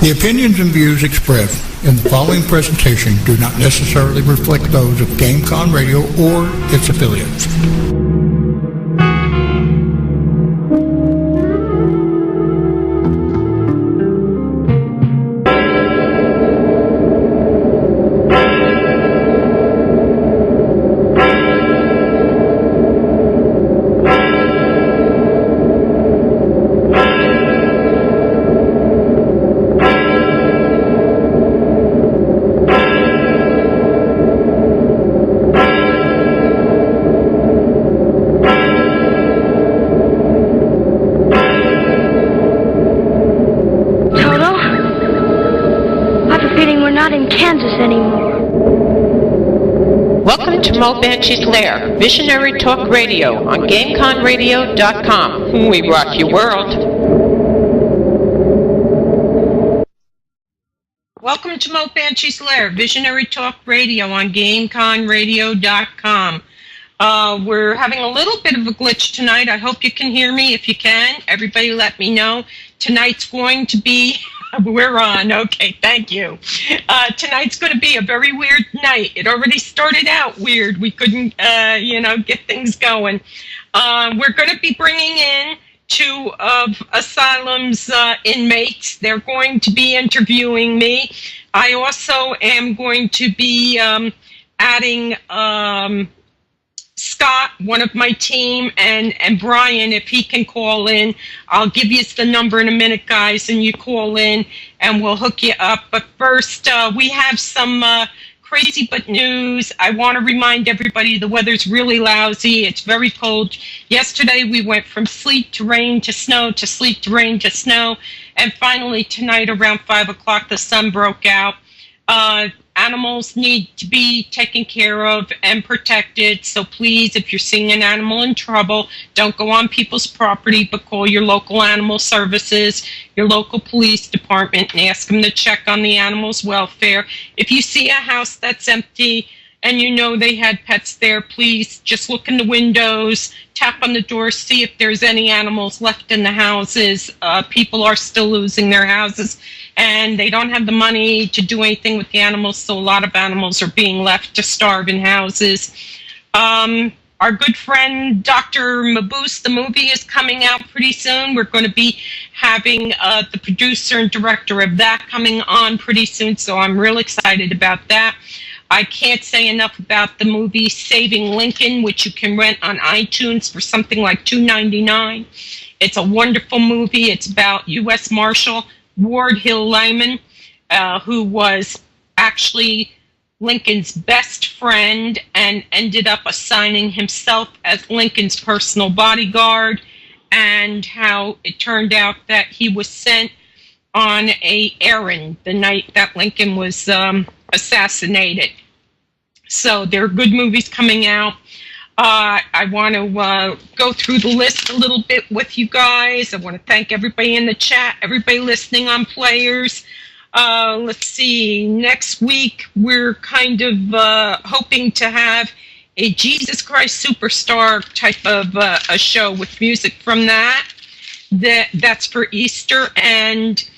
The opinions and views expressed in the following presentation do not necessarily reflect those of GameCon Radio or its affiliates. Moebanshee's Lair, Visionary Talk Radio on GameConRadio.com. We rock your world. Welcome to Moebanshee's Lair, Visionary Talk Radio on GameConRadio.com. We're having a little bit of a glitch tonight. I hope you can hear me. If you can, everybody let me know. Tonight's going to be... We're on. Okay, thank you. Tonight's going to be a very weird night. It already started out weird. We couldn't, get things going. We're going to be bringing in two of Asylum's inmates. They're going to be interviewing me. I also am going to be adding Scott, one of my team, and Brian, if he can call in. I'll give you the number in a minute, guys, and you call in, and we'll hook you up. But first, we have some crazy but news. I want to remind everybody the weather's really lousy. It's very cold. Yesterday, we went from sleet to rain to snow to sleet to rain to snow, and finally tonight around 5 o'clock, the sun broke out. Animals need to be taken care of and protected, so please, if you're seeing an animal in trouble, don't go on people's property, but call your local animal services, your local police department, and ask them to check on the animal's welfare. If you see a house that's empty and you know they had pets there, please just look in the windows, tap on the door, see if there's any animals left in the houses. People are still losing their houses, and they don't have the money to do anything with the animals, so a lot of animals are being left to starve in houses. Our good friend Dr. Maboose, the movie, is coming out pretty soon. We're going to be having the producer and director of that coming on pretty soon, so I'm real excited about that. I can't say enough about the movie Saving Lincoln, which you can rent on iTunes for something like $2.99. It's a wonderful movie. It's about U.S. Marshal Ward Hill Lyman, who was actually Lincoln's best friend and ended up assigning himself as Lincoln's personal bodyguard, and how it turned out that he was sent on an errand the night that Lincoln was assassinated. So there are good movies coming out. I want to go through the list a little bit with you guys. I want to thank everybody in the chat, everybody listening on Players. Let's see, next week we're kind of hoping to have a Jesus Christ Superstar type of a show with music from that's for Easter. And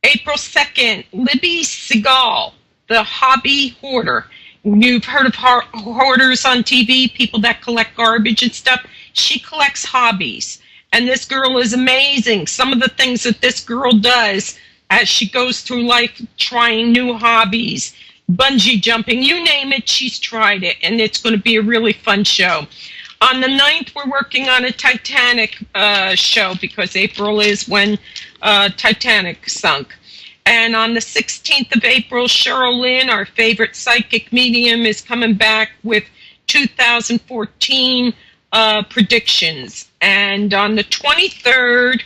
April 2nd, Libby Segal, the hobby hoarder. You've heard of hoarders on TV, people that collect garbage and stuff. She collects hobbies, and this girl is amazing. Some of the things that this girl does as she goes through life, trying new hobbies, bungee jumping, you name it, she's tried it, and it's going to be a really fun show. On the 9th, we're working on a Titanic show, because April is when Titanic sunk. And on the 16th of April, Cheryl Lynn, our favorite psychic medium, is coming back with 2014 predictions. And on the 23rd,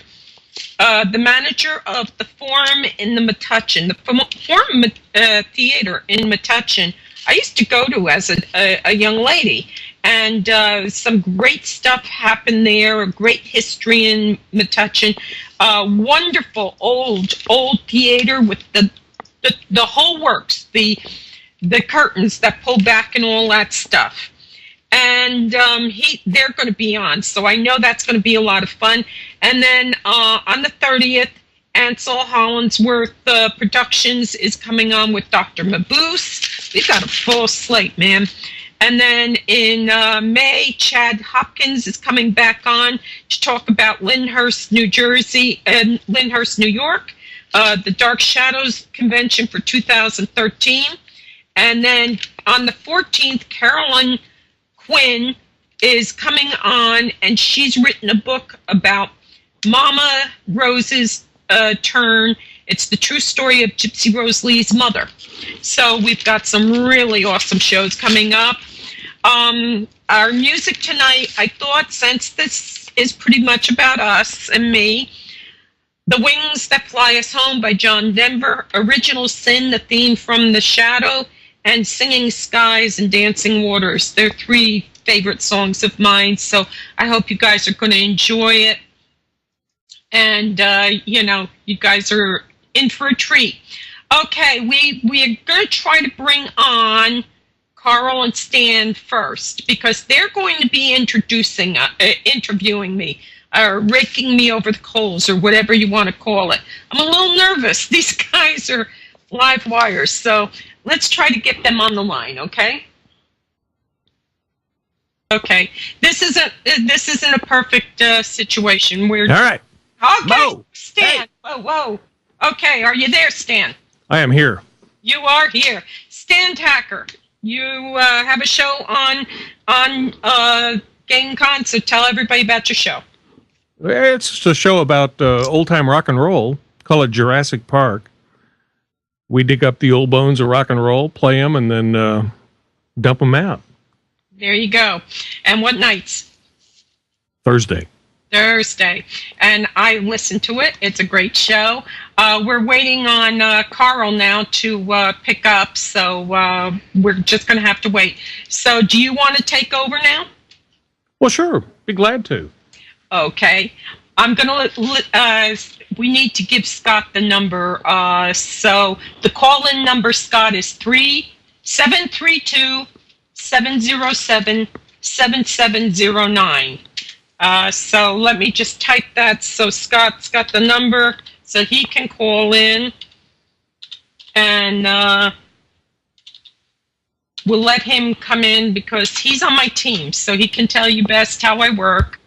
the manager of the Forum in the Metuchen, the Forum Theater in Metuchen, I used to go to as a young lady. And some great stuff happened there, a great history in Metuchen. Wonderful old theater with the whole works, the curtains that pull back and all that stuff. And they're going to be on, so I know that's going to be a lot of fun. And then on the 30th, Ansel Hollingsworth Productions is coming on with Dr. Maboose. We've got a full slate, man. And then in May, Chad Hopkins is coming back on to talk about Lyndhurst, New Jersey, and Lyndhurst, New York, the Dark Shadows Convention for 2013. And then on the 14th, Carolyn Quinn is coming on, and she's written a book about Mama Rose's turn. It's the true story of Gypsy Rose Lee's mother. So we've got some really awesome shows coming up. Our music tonight, I thought, since this is pretty much about us and me, The Wings That Fly Us Home by John Denver, Original Sin, the theme from The Shadow, and Singing Skies and Dancing Waters. They're 3 favorite songs of mine, so I hope you guys are going to enjoy it. And, you guys are in for a treat. Okay, we are going to try to bring on Karl and Stan first, because they're going to be interviewing me, or raking me over the coals, or whatever you want to call it. I'm a little nervous. These guys are live wires, so let's try to get them on the line, okay? Okay, this isn't a perfect situation. All right. Okay, Mo. Stan. Hey. Whoa. Okay, are you there, Stan? I am here. You are here. Stan Tacker, you have a show on GameCon, so tell everybody about your show. It's just a show about old-time rock and roll. Call it Jurassic Park. We dig up the old bones of rock and roll, play them, and then dump them out. There you go. And what nights? Thursday. And I listened to it. It's a great show. We're waiting on Karl now to pick up, so we're just going to have to wait. So do you want to take over now? Well, sure. Be glad to. Okay. I'm going to, we need to give Scott the number. So the call-in number, Scott, is 732-707-7709. So let me just type that so Scott's got the number so he can call in, and we'll let him come in because he's on my team, so he can tell you best how I work.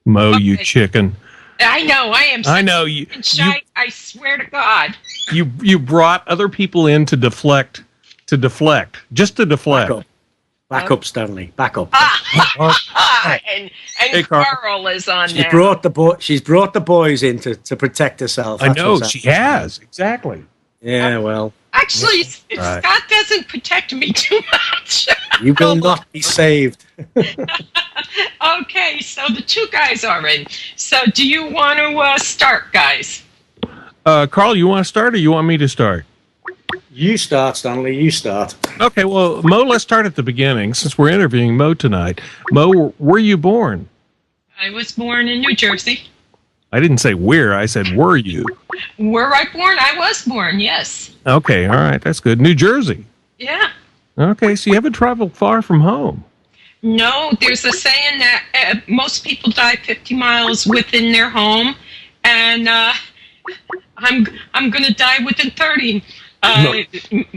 Mo, okay. You chicken. I know, I am. I know you. Shy, I swear to God. You brought other people in to deflect, just to deflect. Back up, Stanley. Back up. And hey, Karl is on now. She's brought the boys in to protect herself. I know, she has. Exactly. Yeah, well. Actually, Scott doesn't protect me too much. You will not be saved. Okay, so the 2 guys are in. So do you want to start, guys? Karl, you want to start or you want me to start? You start, Stanley. You start. Okay, well, Mo, let's start at the beginning since we're interviewing Mo tonight. Mo, were you born? I was born in New Jersey. I didn't say where. I said were you. Were I born? I was born, yes. Okay, all right. That's good. New Jersey. Yeah. Okay, so you haven't traveled far from home. No, there's a saying that most people die 50 miles within their home, and I'm going to die within 30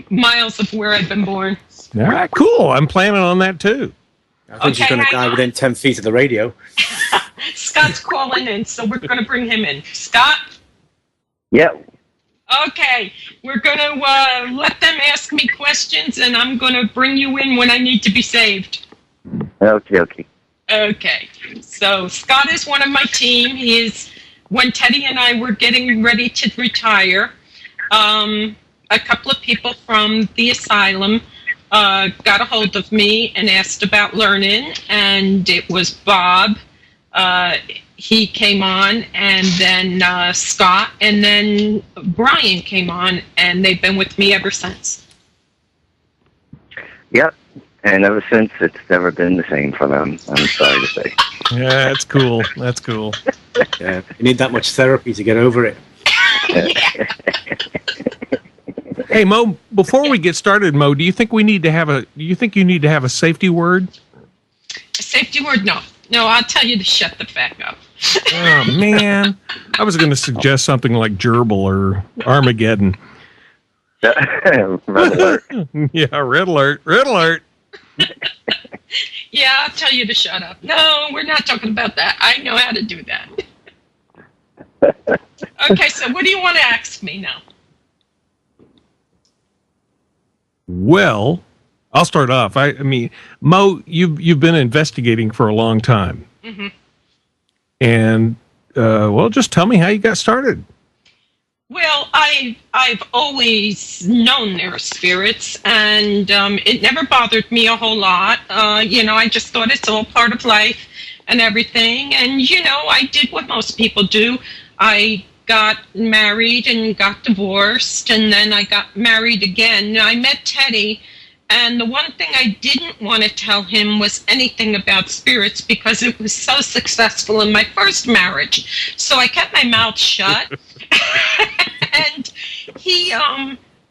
miles of where I've been born. All right, cool. I'm planning on that too. I think she's going to die within 10 feet of the radio. Scott's calling in, so we're going to bring him in. Scott? Yep. Okay, we're going to let them ask me questions, and I'm going to bring you in when I need to be saved. Okay. Okay, so Scott is one of my team. He is, when Teddy and I were getting ready to retire, a couple of people from the asylum got a hold of me and asked about learning, and it was Bob. He came on, and then Scott, and then Brian came on, and they've been with me ever since. Yep, and ever since, it's never been the same for them, I'm sorry to say. Yeah, that's cool. That's cool. Yeah, you need that much therapy to get over it. Hey Mo, before we get started, Mo, do you think you need to have a safety word? A safety word? No, I'll tell you to shut the fuck up. Oh, man. I was going to suggest something like Gerbil or Armageddon. Red alert. Yeah, red alert. Red alert. Yeah, I'll tell you to shut up. No, we're not talking about that. I know how to do that. Okay, so what do you want to ask me now? Well, I'll start off. I mean, Mo, you've been investigating for a long time. Mm-hmm. And, well, just tell me how you got started. Well, I've always known there are spirits, and it never bothered me a whole lot. I just thought it's all part of life and everything. And, I did what most people do. I got married and got divorced, and then I got married again. I met Teddy, and the one thing I didn't want to tell him was anything about spirits because it was so successful in my first marriage. So I kept my mouth shut. And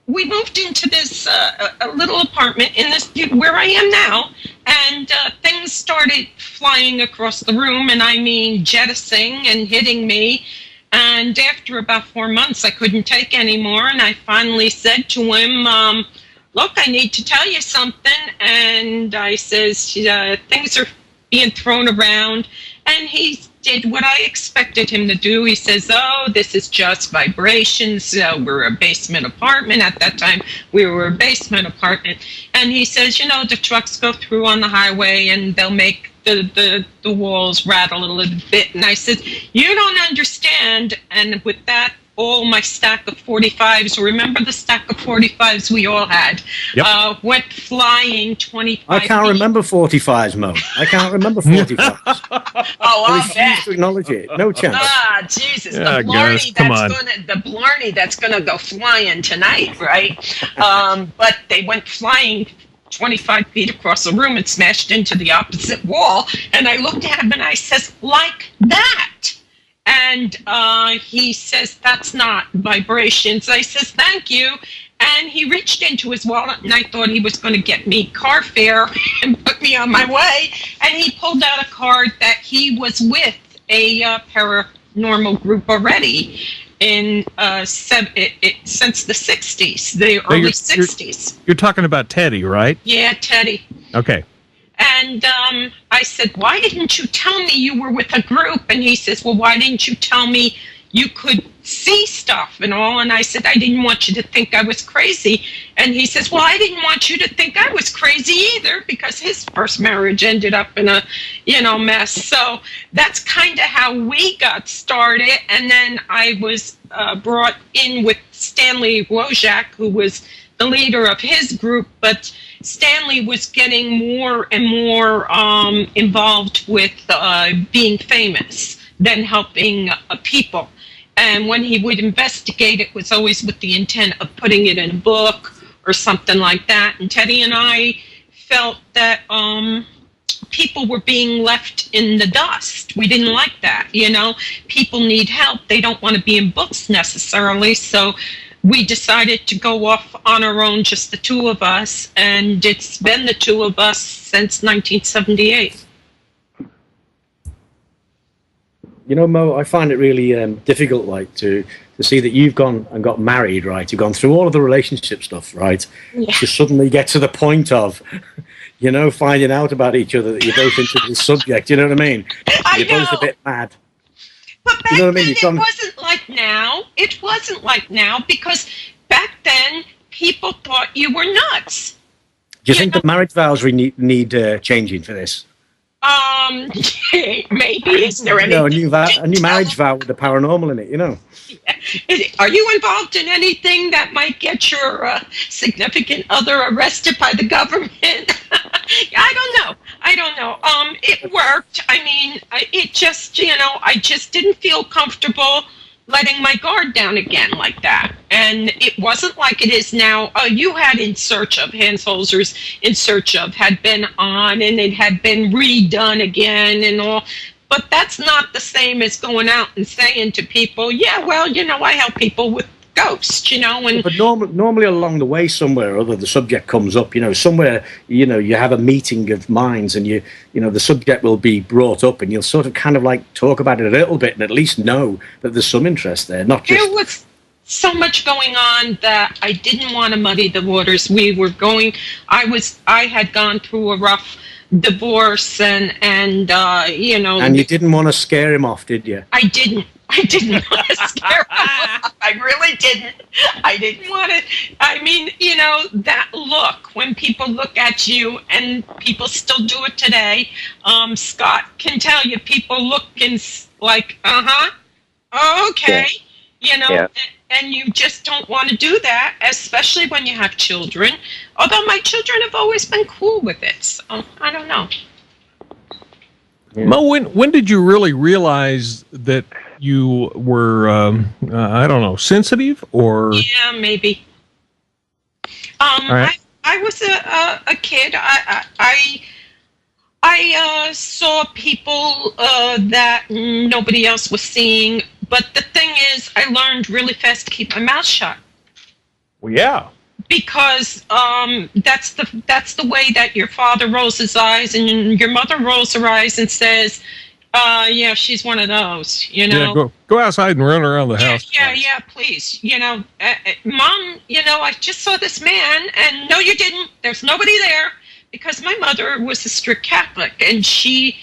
we moved into this a little apartment in this where I am now, and things started flying across the room, and I mean jettisoning and hitting me. And after about 4 months, I couldn't take anymore, and I finally said to him, look, I need to tell you something. And I says, things are being thrown around, and he did what I expected him to do. He says, oh, this is just vibrations. We're a basement apartment. At that time, we were a basement apartment. And he says, the trucks go through on the highway, and they'll make the walls rattle a little bit. And I said, you don't understand. And with that, all my stack of 45s, remember the stack of 45s we all had, yep. Went flying 25 I can't remember 45s, Mo. I can't remember 45s. I refuse to acknowledge it. No chance. Ah, Jesus. Yeah, the blarney that's gonna go flying tonight, right? But they went flying 25 feet across the room and smashed into the opposite wall. And I looked at him and I says, like that. And he says, that's not vibrations. I says, thank you. And he reached into his wallet, and I thought he was going to get me car fare and put me on my way. And he pulled out a card that he was with a paranormal group already in since the 60s, the early 60s. You're talking about Teddy, right? Yeah, Teddy. Okay. And I said, why didn't you tell me you were with a group? And he says, well, why didn't you tell me you could see stuff and all? And I said, I didn't want you to think I was crazy. And he says, well, I didn't want you to think I was crazy either, because his first marriage ended up in a, mess. So that's kind of how we got started. And then I was brought in with Stanley Wojak, who was the leader of his group, but Stanley was getting more and more involved with being famous than helping people. And when he would investigate, it was always with the intent of putting it in a book or something like that. And Teddy and I felt that people were being left in the dust. We didn't like that, People need help. They don't want to be in books necessarily. So we decided to go off on our own, just the two of us, and it's been the two of us since 1978. Mo, I find it really difficult, to see that you've gone and got married, right? You've gone through all of the relationship stuff, right? Yeah. To suddenly get to the point of, finding out about each other, that you're both into this subject, you know what I mean? You're both a bit mad. But back then, it wasn't like now. It wasn't like now, because back then, people thought you were nuts. Do you think the marriage vows need changing for this? Maybe. Is there any? A new marriage vow with the paranormal in it, Yeah. Are you involved in anything that might get your significant other arrested by the government? I don't know. It worked. I mean, it just, I just didn't feel comfortable letting my guard down again like that. And it wasn't like it is now. You had In Search of, Hans Holzer's In Search of had been on, and it had been redone again and all. But that's not the same as going out and saying to people, yeah, well, I help people with ghost, you know. And but normally along the way somewhere or other, the subject comes up, you know, somewhere, you know, you have a meeting of minds and you know, the subject will be brought up and you'll sort of kind of like talk about it a little bit and at least know that there's some interest there, not just... There was so much going on that I didn't want to muddy the waters. I had gone through a rough divorce and you know. And you didn't want to scare him off, did you? I didn't want to scare him off. I really didn't. I didn't want to. I mean, you know, that look, when people look at you, and people still do it today, Scott can tell you, people look and like, okay, you know, and you just don't want to do that, especially when you have children. Although my children have always been cool with it, so I don't know. Yeah. Mo, when did you really realize that you were, I don't know, sensitive or? Yeah, maybe. Right. I was a kid. I saw people that nobody else was seeing. But the thing is, I learned really fast to keep my mouth shut. Well, yeah. Because that's the way that your father rolls his eyes and your mother rolls her eyes and says, yeah, she's one of those, you know. Yeah, go outside and run around the house. Yeah, please. You know, Mom, you know, I just saw this man, and no, you didn't. There's nobody there. Because my mother was a strict Catholic, and she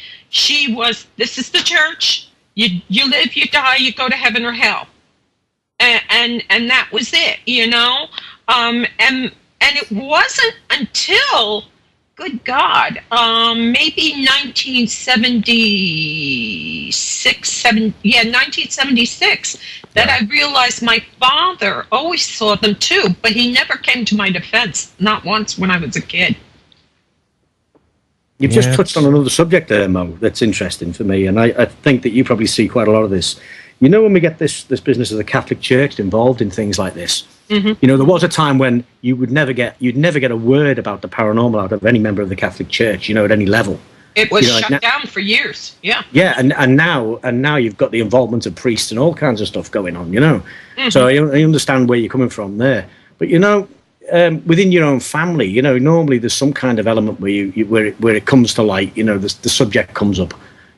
was, this is the church. You live, you die, you go to heaven or hell, and that was it, you know. And it wasn't until, good God, maybe 1976, that I realized my father always saw them too, but he never came to my defense, not once when I was a kid. You've just touched on another subject there, Mo, that's interesting for me, and I think that you probably see quite a lot of this. You know, when we get this business of the Catholic Church involved in things like this, you know, there was a time when you'd never get a word about the paranormal out of any member of the Catholic Church, you know, at any level. It was shut down for years. Yeah. Yeah, and now you've got the involvement of priests and all kinds of stuff going on, you know. So I understand where you're coming from there, but you know. Within your own family, you know, normally there's some kind of element where where it comes to light, you know, the subject comes up,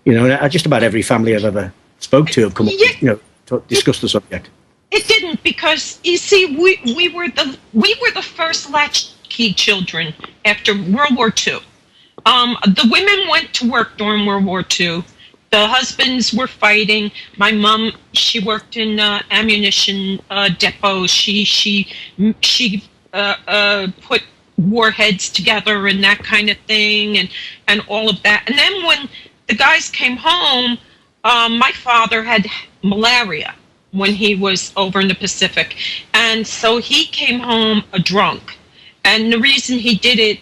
you know. Just about every family I've ever spoke to have come up, you know, to discuss the subject. It didn't, because you see, we were the first latchkey children after World War II. The women went to work during World War II. The husbands were fighting. My mom, she worked in ammunition depots. She put warheads together and that kind of thing, and all of that. And then when the guys came home, my father had malaria when he was over in the Pacific, and so he came home a drunk. And the reason he did it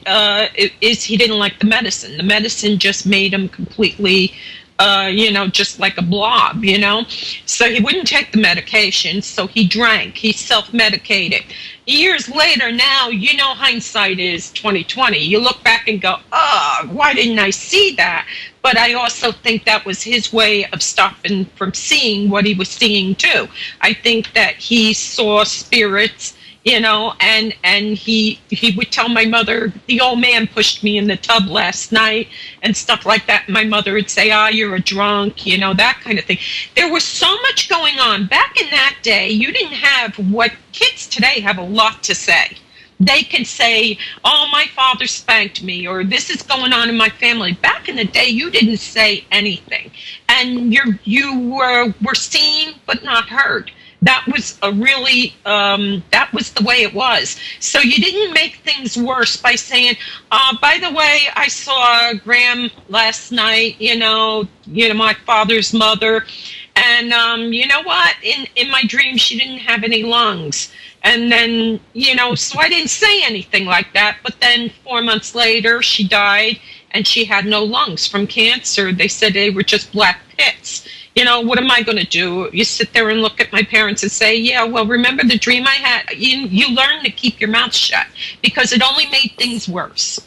is he didn't like the medicine. The medicine just made him completely, you know, just like a blob, you know. So he wouldn't take the medication, so he drank. He self-medicated. Years later now, you know, hindsight is 20/20. You look back and go, oh, why didn't I see that? But I also think that was his way of stopping from seeing what he was seeing too. I think that he saw spirits, you know, and he would tell my mother, the old man pushed me in the tub last night and stuff like that. My mother would say, you're a drunk, you know, that kind of thing. There was so much going on. Back in that day, you didn't have what kids today have a lot to say. They can say, oh, my father spanked me, or this is going on in my family. Back in the day, you didn't say anything. And you were seen but not heard. That was that was the way it was. So you didn't make things worse by saying, by the way, I saw Graham last night, you know, my father's mother. And you know what? In my dream, she didn't have any lungs. And then, you know, so I didn't say anything like that. But then 4 months later, she died, and she had no lungs from cancer. They said they were just black pits. You know, what am I going to do? You sit there and look at my parents and say, yeah, well, remember the dream I had? You learn to keep your mouth shut, because it only made things worse.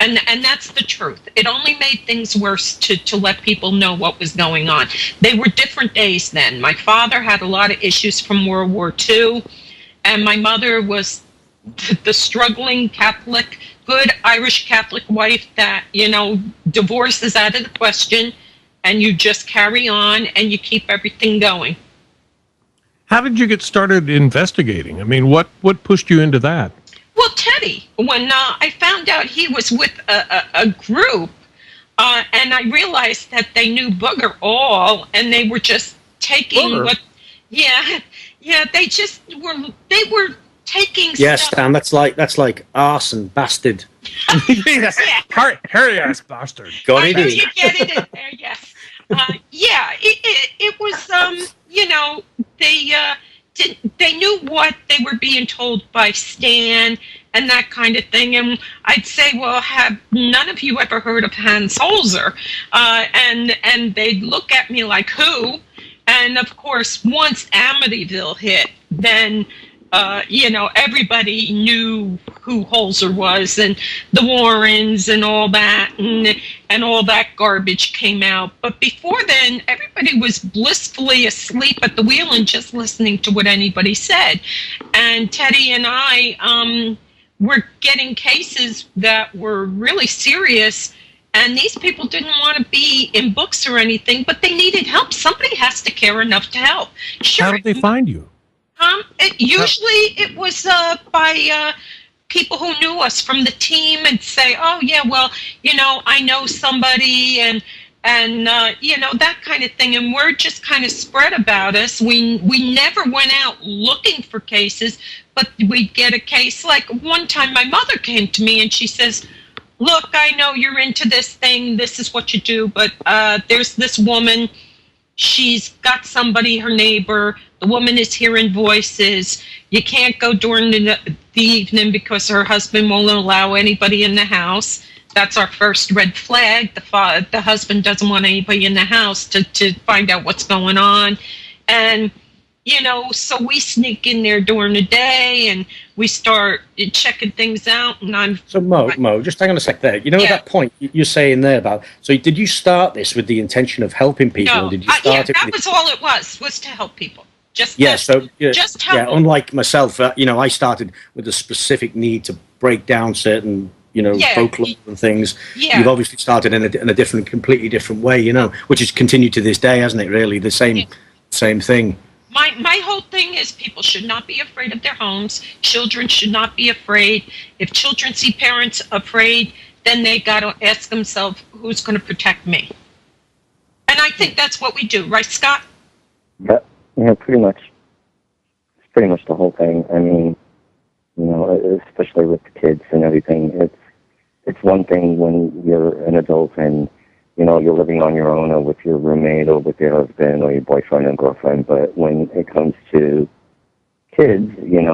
And that's the truth. It only made things worse to let people know what was going on. They were different days then. My father had a lot of issues from World War II, and my mother was the struggling Catholic, good Irish Catholic wife that, divorce is out of the question, and you just carry on and you keep everything going. How did you get started investigating? I mean, what pushed you into that? Well, Teddy, when I found out he was with a group, and I realized that they knew booger all, and they were just taking Booger? they were taking Yes, stuff. Stan, that's like arson, bastard. Yes, hairy ass bastard. Got it in. You get it in there, yes. It was, they knew what they were being told by Stan and that kind of thing. And I'd say, well, have none of you ever heard of Hans Holzer? And they'd look at me like, who? And of course, once Amityville hit, then everybody knew who Holzer was, and the Warrens and all that, and all that garbage came out. But before then, everybody was blissfully asleep at the wheel and just listening to what anybody said. And Teddy and I were getting cases that were really serious, and these people didn't want to be in books or anything, but they needed help. Somebody has to care enough to help. Sure. How did they find you? It was by people who knew us from the team and say, oh, yeah, well, I know somebody and that kind of thing. And word just kind of spread about us. We never went out looking for cases, but we'd get a case. Like one time my mother came to me and she says, look, I know you're into this thing. This is what you do. But there's this woman. She's got somebody, her neighbor. The woman is hearing voices. You can't go during the evening because her husband won't allow anybody in the house. That's our first red flag. The husband doesn't want anybody in the house to find out what's going on. And, so we sneak in there during the day and we start checking things out. And So Mo, just hang on a sec there. At that point you're saying there about, so did you start this with the intention of helping people? No, Or did you start that was all it was to help people. Just help. Unlike myself, I started with a specific need to break down certain, folklore and things. Yeah. You've obviously started in a completely different way, which has continued to this day, hasn't it? Really, the same thing. My whole thing is people should not be afraid of their homes. Children should not be afraid. If children see parents afraid, then they got to ask themselves, who's going to protect me? And I think that's what we do, right, Scott? Yeah, pretty much. It's pretty much the whole thing. I mean, especially with the kids and everything. It's one thing when you're an adult and you're living on your own or with your roommate or with your husband or your boyfriend and girlfriend, but when it comes to kids,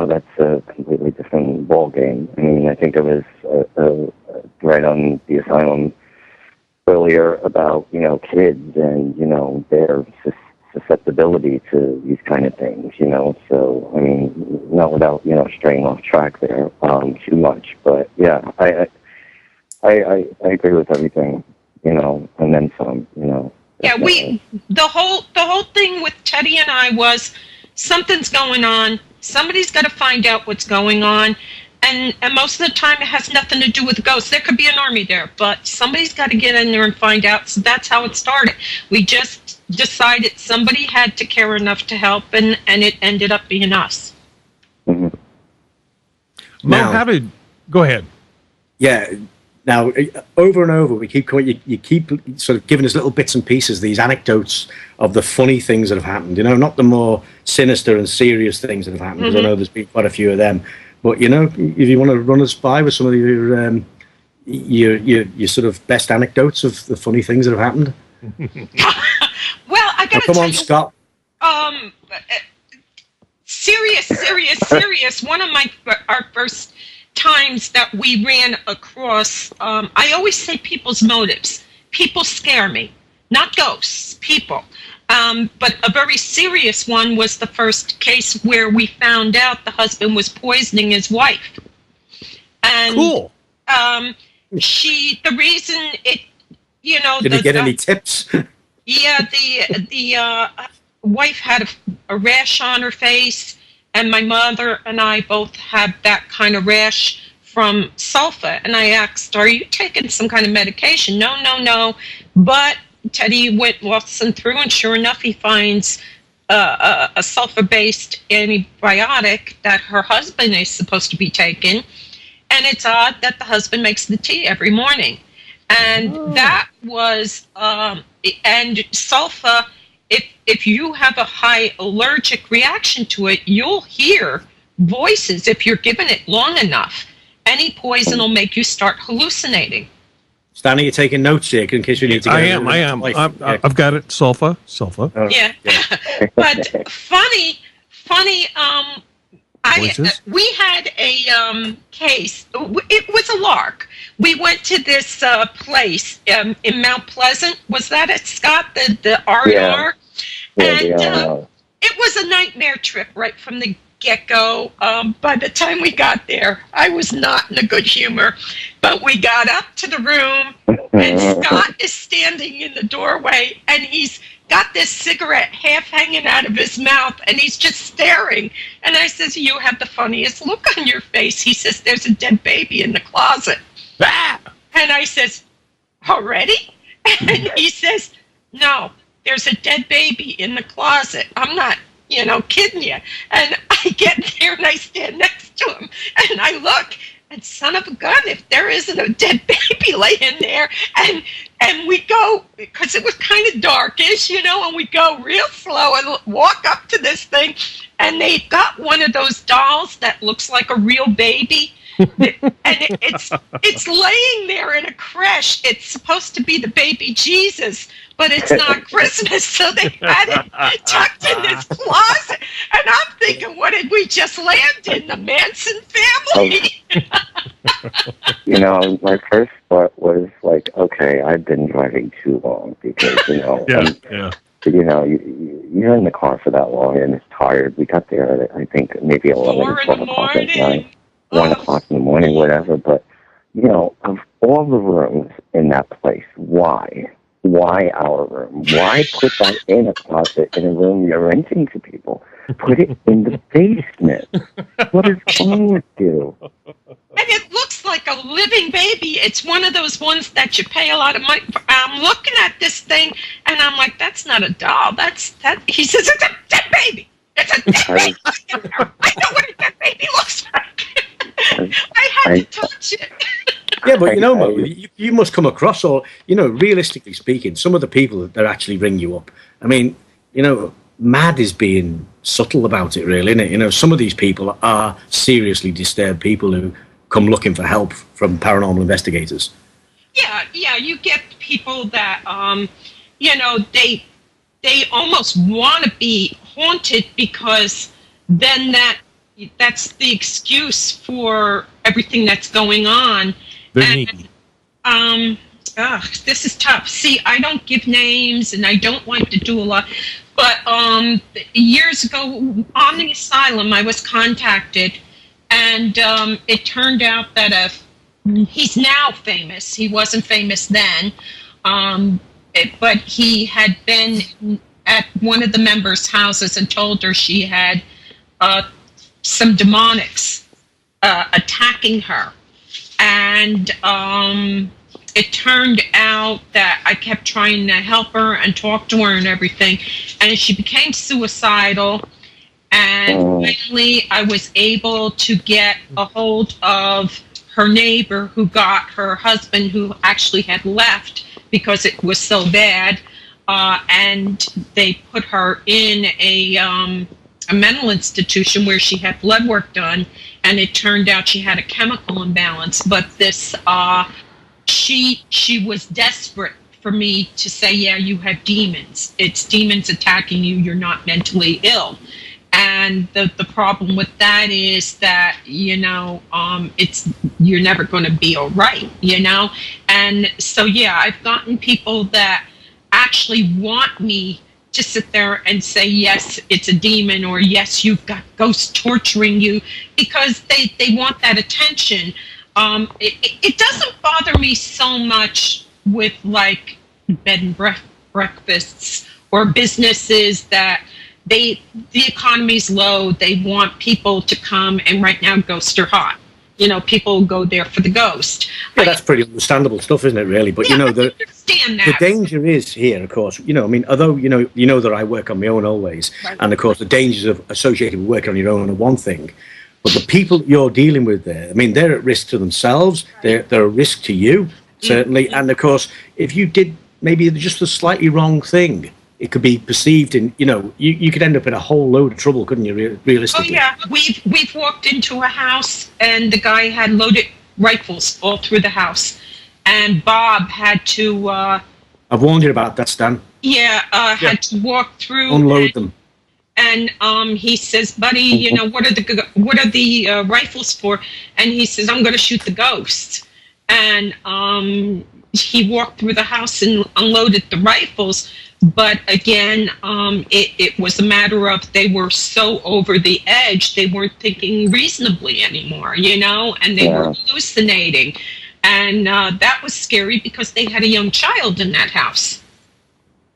that's a completely different ball game. I mean, I think there was a thread on the asylum earlier about, kids and, their susceptibility to these kind of things, so, I mean, not without, straying off track there too much, but yeah, I agree with everything. And then some, Yeah, the whole thing with Teddy and I was something's going on. Somebody's got to find out what's going on. And most of the time it has nothing to do with ghosts. There could be an army there, but somebody's got to get in there and find out. So that's how it started. We just decided somebody had to care enough to help, and it ended up being us. Mm-hmm. Mo, go ahead. Yeah. Now, over and over, we keep you keep sort of giving us little bits and pieces, these anecdotes of the funny things that have happened. Not the more sinister and serious things that have happened. Because I know there's been quite a few of them. But if you want to run us by with some of your sort of best anecdotes of the funny things that have happened. Well, I got to come on, Scott. Serious. One of our first times that we ran across, I always say people's motives. People scare me, not ghosts, people. But a very serious one was the first case where we found out the husband was poisoning his wife. And, cool. the reason it, Did he get any tips? Yeah, the wife had a rash on her face, and my mother and I both had that kind of rash from sulfa. And I asked, "Are you taking some kind of medication?" No. But Teddy went waltzing through, and sure enough, he finds a sulfur-based antibiotic that her husband is supposed to be taking. And it's odd that the husband makes the tea every morning. And that was, and sulfa, if you have a high allergic reaction to it, you'll hear voices if you're given it long enough. Any poison will make you start hallucinating. Stanley, you're taking notes here in case we need to get I am. I've got it. Sulfa. Oh, yeah. But funny, we had a case. It was a lark. We went to this place in Mount Pleasant. Was that it, Scott? The R&R? And it was a nightmare trip right from the get-go. By the time we got there, I was not in a good humor. But we got up to the room, and Scott is standing in the doorway, and he's got this cigarette half hanging out of his mouth, and he's just staring. And I says, "You have the funniest look on your face." He says, "There's a dead baby in the closet." Ah! And I says, "Already?" And he says, "No, there's a dead baby in the closet. I'm not, kidding you." And I get there, and I stand next to him, and I look, and son of a gun, if there isn't a dead baby laying there, and we go, because it was kind of darkish, and we go real slow and walk up to this thing, and they got one of those dolls that looks like a real baby, and it's laying there in a creche. It's supposed to be the baby Jesus, but it's not Christmas, so they had it tucked in this closet. And I'm thinking, what did we just land in? The Manson family? My first thought was like, okay, I've been driving too long because, you're in the car for that long and it's tired. We got there at, I think, maybe 11, 12 o'clock at night, 1 o'clock in the morning, whatever. But, of all the rooms in that place, why? Why our room? Why put that in a closet in a room you're renting to people? Put it in the basement. What is wrong with you? And it looks like a living baby. It's one of those ones that you pay a lot of money for. I'm looking at this thing, and I'm like, "That's not a doll. That's." He says, "It's a dead baby. It's a dead baby." I know what a dead baby looks like. I had to touch it. Yeah, but Mo, you must come across, or realistically speaking, some of the people that actually ring you up. I mean, mad is being subtle about it, really, isn't it? Some of these people are seriously disturbed people who come looking for help from paranormal investigators. Yeah, you get people that, they almost want to be haunted because then that's the excuse for everything that's going on. And, this is tough. See, I don't give names, and I don't like to do a lot. But years ago, on the asylum, I was contacted, and it turned out that he's now famous. He wasn't famous then, but he had been at one of the members' houses and told her she had some demonics attacking her. And it turned out that I kept trying to help her and talk to her and everything, and she became suicidal. And finally, I was able to get a hold of her neighbor who got her husband, who actually had left because it was so bad, and they put her in a mental institution where she had blood work done, and it turned out she had a chemical imbalance. But this, she was desperate for me to say, "Yeah, you have demons. It's demons attacking you. You're not mentally ill." And the problem with that is that, you're never going to be all right, And so, yeah, I've gotten people that actually want me to sit there and say, "Yes, it's a demon," or "Yes, you've got ghosts torturing you," because they want that attention. It doesn't bother me so much with like bed and breakfasts or businesses that the economy's low. They want people to come, and right now ghosts are hot. You know, people go there for the ghost. Yeah, that's pretty understandable stuff, isn't it, really? But, yeah, you know, the danger is here, of course, you know, I mean, although, you know that I work on my own always, right. And, of course, the dangers associated with working on your own are one thing. But the people you're dealing with there, I mean, they're at risk to themselves. They're a risk to you, certainly. Mm-hmm. And, of course, if you did maybe just a slightly wrong thing, it could be perceived in, you know, you could end up in a whole load of trouble, couldn't you, realistically? Oh, yeah. We've walked into a house, and the guy had loaded rifles all through the house. And Bob had to... I've warned you about that, Stan. Yeah, had to walk through... Unload them. And he says, buddy, you know, what are the rifles for? And he says, I'm going to shoot the ghost. And he walked through the house and unloaded the rifles. But again, it was a matter of they were so over the edge, they weren't thinking reasonably anymore, you know, and they were hallucinating. And that was scary because they had a young child in that house.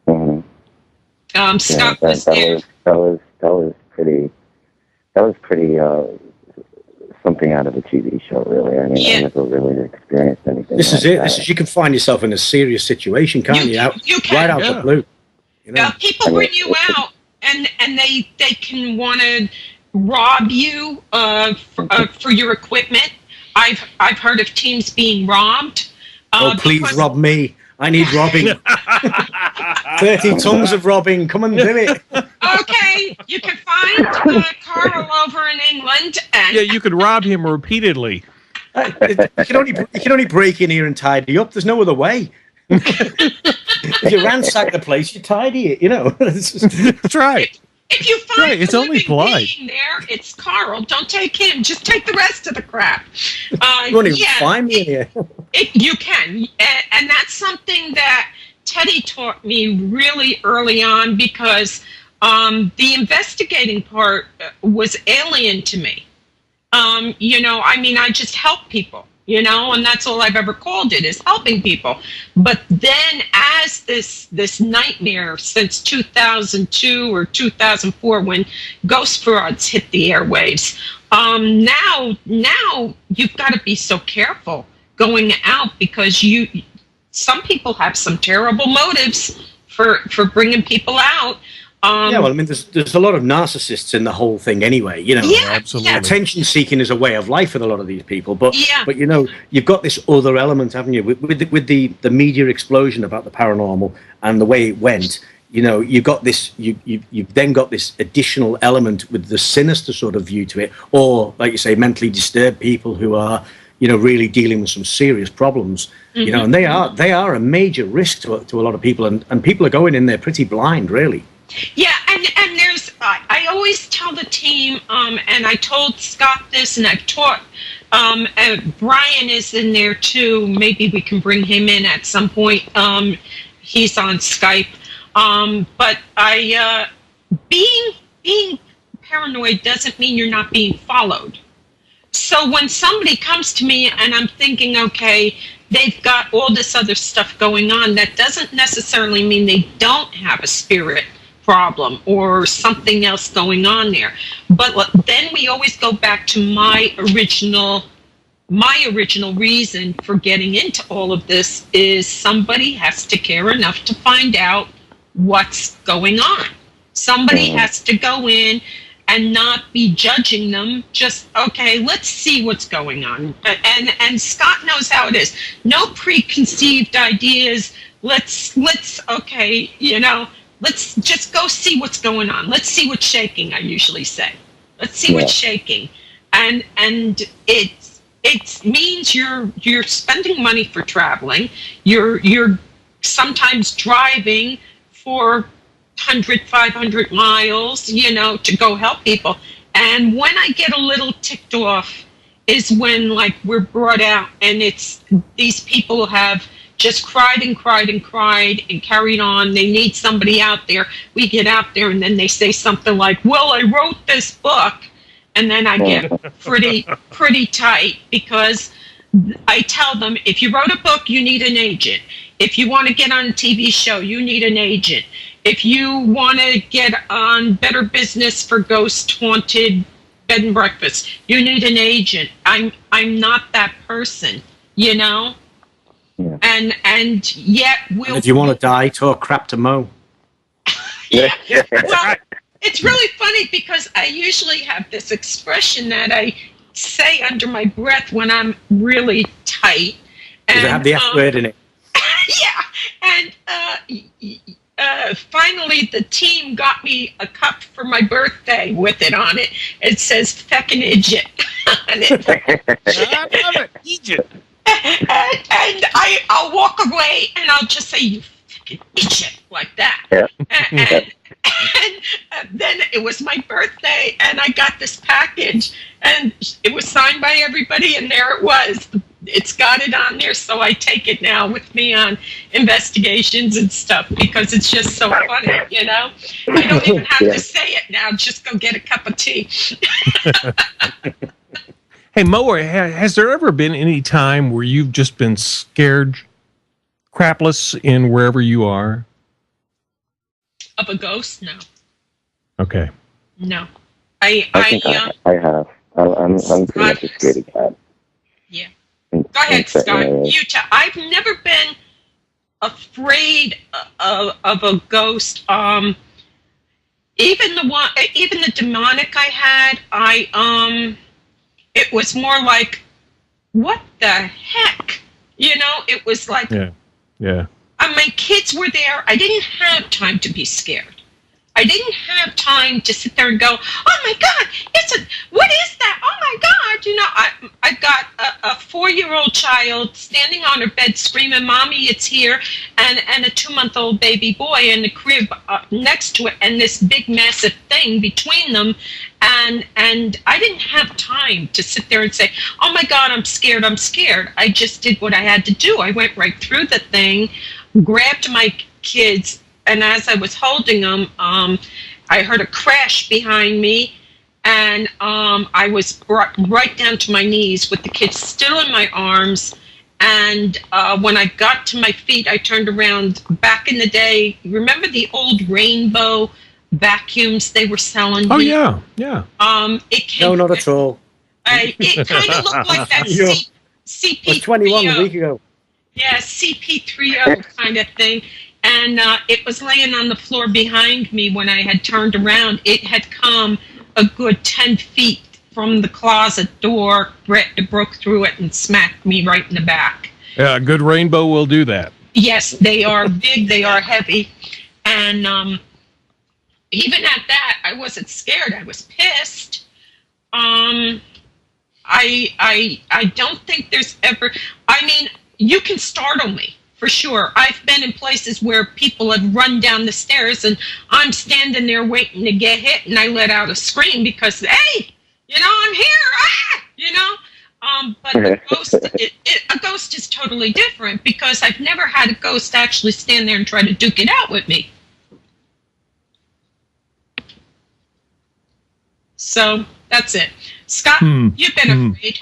Mm-hmm. Scott was there. That was pretty something out of a TV show, really. I mean, I never really experienced anything. This is it. This is, you can find yourself in a serious situation, can't you? You can. Right out the blue. You know? People bring you out, and they can want to rob you for your equipment. I've heard of teams being robbed. Please rob me. I need robbing. 30 tons of robbing. Come and do it. Okay, you can find Karl over in England. And yeah, you could rob him repeatedly. You can only break in here and tidy up. There's no other way. If you ransack the place, you tidy it. You know. That's right. If you find it's only polite there, it's Karl. Don't take him. Just take the rest of the crap. You won't even find me in here. You can, and that's something that Teddy taught me really early on because the investigating part was alien to me. You know, I mean, I just help people. You know, and that's all I've ever called it, is helping people. But then as this nightmare since 2002 or 2004, when ghost frauds hit the airwaves, now you've got to be so careful going out because some people have some terrible motives for bringing people out. Yeah, well, I mean, there's a lot of narcissists in the whole thing anyway, you know. Yeah, absolutely. Attention seeking is a way of life with a lot of these people, but you know, you've got this other element, haven't you? With the media explosion about the paranormal and the way it went, you know, you've got this, you've then got this additional element with the sinister sort of view to it, or like you say, mentally disturbed people who are, you know, really dealing with some serious problems, you know, and they are a major risk to a lot of people, and people are going in there pretty blind, really. Yeah, and there's, I always tell the team, and I told Scott this, and I've taught, Brian is in there too, maybe we can bring him in at some point, he's on Skype, but being paranoid doesn't mean you're not being followed. So when somebody comes to me and I'm thinking, okay, they've got all this other stuff going on, that doesn't necessarily mean they don't have a spirit problem or something else going on there. But then we always go back to my original reason for getting into all of this is somebody has to care enough to find out what's going on. Somebody has to go in and not be judging them, just, okay, let's see what's going on. And Scott knows how it is. No preconceived ideas. Let's okay, you know, let's just go see what's going on. Let's see what's shaking, I usually say. Let's see what's shaking. And it means you're spending money for traveling. You're sometimes driving for 100, 500 miles, you know, to go help people. And when I get a little ticked off is when, like, we're brought out and it's these people have just cried and cried and cried and carried on. They need somebody out there. We get out there and then they say something like, well, I wrote this book. And then I get pretty tight because I tell them, if you wrote a book, you need an agent. If you want to get on a TV show, you need an agent. If you want to get on Better Business for Ghost Haunted Bed and Breakfast, you need an agent. I'm not that person, you know? Yeah. And yet we'll... If you want to die, talk crap to Mo. Yeah. Well, it's really funny because I usually have this expression that I say under my breath when I'm really tight. Does it have the F word in it? Yeah. And finally, the team got me a cup for my birthday with it on it. It says "feckin' idiot" on it. I love it. Egypt. And I'll walk away and I'll just say, "You fucking idiot," like that. Yeah. And then it was my birthday, and I got this package, and it was signed by everybody, and there it was. It's got it on there, so I take it now with me on investigations and stuff because it's just so funny, you know? I don't even have to say it now. Just go get a cup of tea. Hey, Mo, has there ever been any time where you've just been scared crapless in wherever you are? Of a ghost? No. Okay. No. I think I have. I'm pretty much a scaredy cat. Yeah. Go ahead, Scott. I've never been afraid of a ghost. Even the demonic I had, it was more like, what the heck? You know, it was like, yeah. My kids were there. I didn't have time to be scared. I didn't have time to sit there and go, oh my God, what is that? Oh my God. You know, I've got a 4-year-old child standing on her bed screaming, Mommy, it's here, and a 2-month-old baby boy in the crib next to it, and this big massive thing between them. And I didn't have time to sit there and say, oh my God, I'm scared. I just did what I had to do. I went right through the thing, grabbed my kids, and as I was holding them, I heard a crash behind me, and I was brought right down to my knees with the kids still in my arms. And when I got to my feet, I turned around. Back in the day, remember the old rainbow vacuums they were selling? Oh, yeah. It came, No, not at all. It kind of looked like that CP3O. It was 21 a week ago. Yeah, CP3O kind of thing. And it was laying on the floor behind me when I had turned around. It had come a good 10 feet from the closet door, broke through it and smacked me right in the back. Yeah, a good rainbow will do that. Yes, they are big, they are heavy. And even at that, I wasn't scared. I was pissed. I don't think there's ever... I mean, you can startle me. For sure. I've been in places where people have run down the stairs and I'm standing there waiting to get hit and I let out a scream because, hey, you know, I'm here, you know? But the ghost, a ghost is totally different because I've never had a ghost actually stand there and try to duke it out with me. So that's it. Scott, you've been afraid.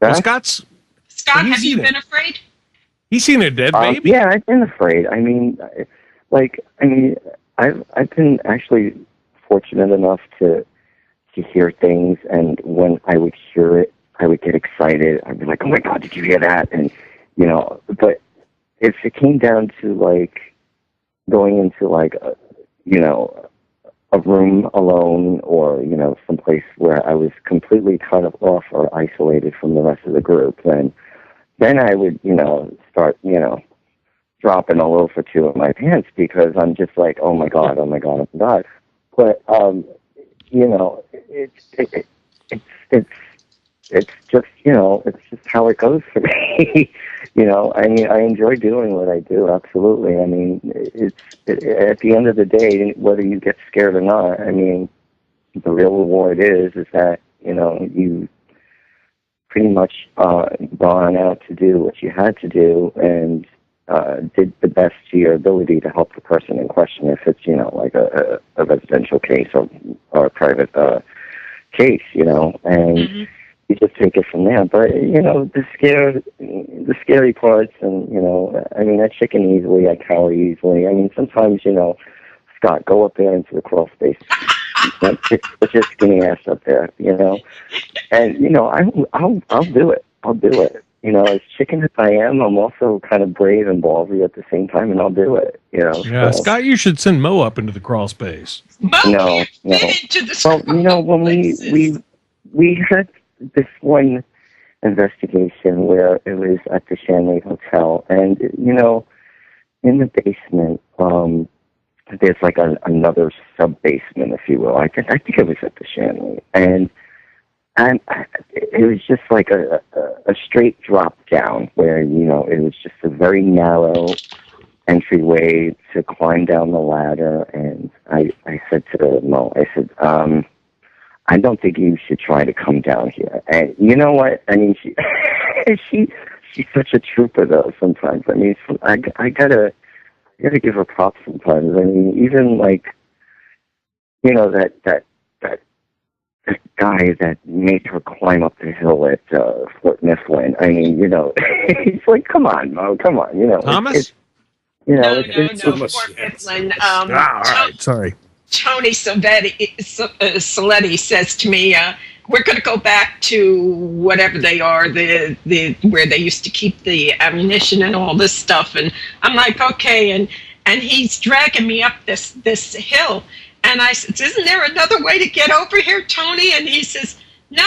Well, Scott, have you been afraid? He's seen a dead baby. Yeah, I've been afraid. I've been actually fortunate enough to hear things, and when I would hear it, I would get excited. I'd be like, "Oh my God, did you hear that?" And you know, but if it came down to like going into like a room alone, or someplace where I was completely cut off or isolated from the rest of the group, then I would, start, dropping a loaf or two in my pants because I'm just like, oh my God. But, it's just, it's just how it goes for me. I mean, I enjoy doing what I do. Absolutely. I mean, at the end of the day, whether you get scared or not, I mean, the real reward is that, you pretty much gone out to do what you had to do and did the best to your ability to help the person in question, if it's, like a residential case or a private case, and you just take it from there. But the scary parts, and I mean, I chicken easily, I cower easily. I mean, sometimes Scott, go up there into the crawl space. Put your skinny ass up there, and I'll do it. I'll do it. As chicken as I am, I'm also kind of brave and ballsy at the same time, and I'll do it. Yeah, so. Scott, you should send Mo up into the crawl space. No. Well, when we had this one investigation where it was at the Shanley Hotel, and in the basement, there's like another sub basement, if you will. I think it was at the Shanley, and it was just like a straight drop down where it was just a very narrow entryway to climb down the ladder. And I said to Mo, I said, I don't think you should try to come down here. And you know what? I mean, she's such a trooper though. Sometimes, I mean, I gotta give her props sometimes. I mean, even like that guy that made her climb up the hill at Fort Mifflin. I mean, he's like, come on, Mo, come on, Thomas. No, Fort Mifflin. All right, sorry. Tony Soletti says to me, we're going to go back to whatever they are, the where they used to keep the ammunition and all this stuff. And I'm like, okay. And he's dragging me up this hill. And I said, isn't there another way to get over here, Tony? And he says, no,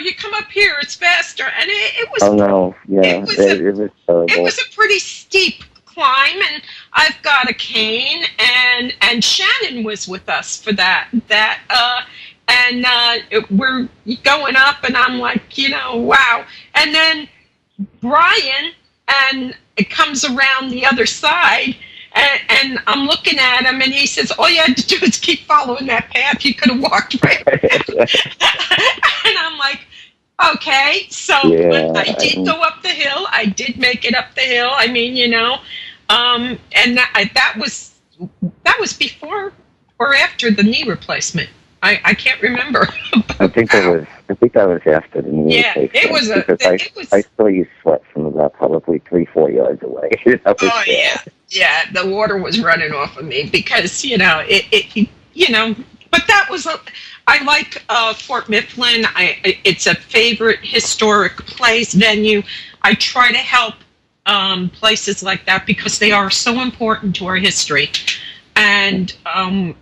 you come up here. It's faster. And it was... Oh, no. Yeah, it was terrible. It was a pretty steep climb, and I've got a cane, and Shannon was with us for that. We're going up, and I'm like, wow. And then Brian, and it comes around the other side, and I'm looking at him, and he says, all you had to do is keep following that path. You could have walked right around. And I'm like, okay. So I did go up the hill. I did make it up the hill. I mean, and that was before or after the knee replacement. I can't remember. I think that was after the knee replacement. It was. I saw you sweat from about probably 3-4 yards away. Yeah. The water was running off of me because but that was I like Fort Mifflin. It's a favorite historic place venue. I try to help places like that because they are so important to our history. And,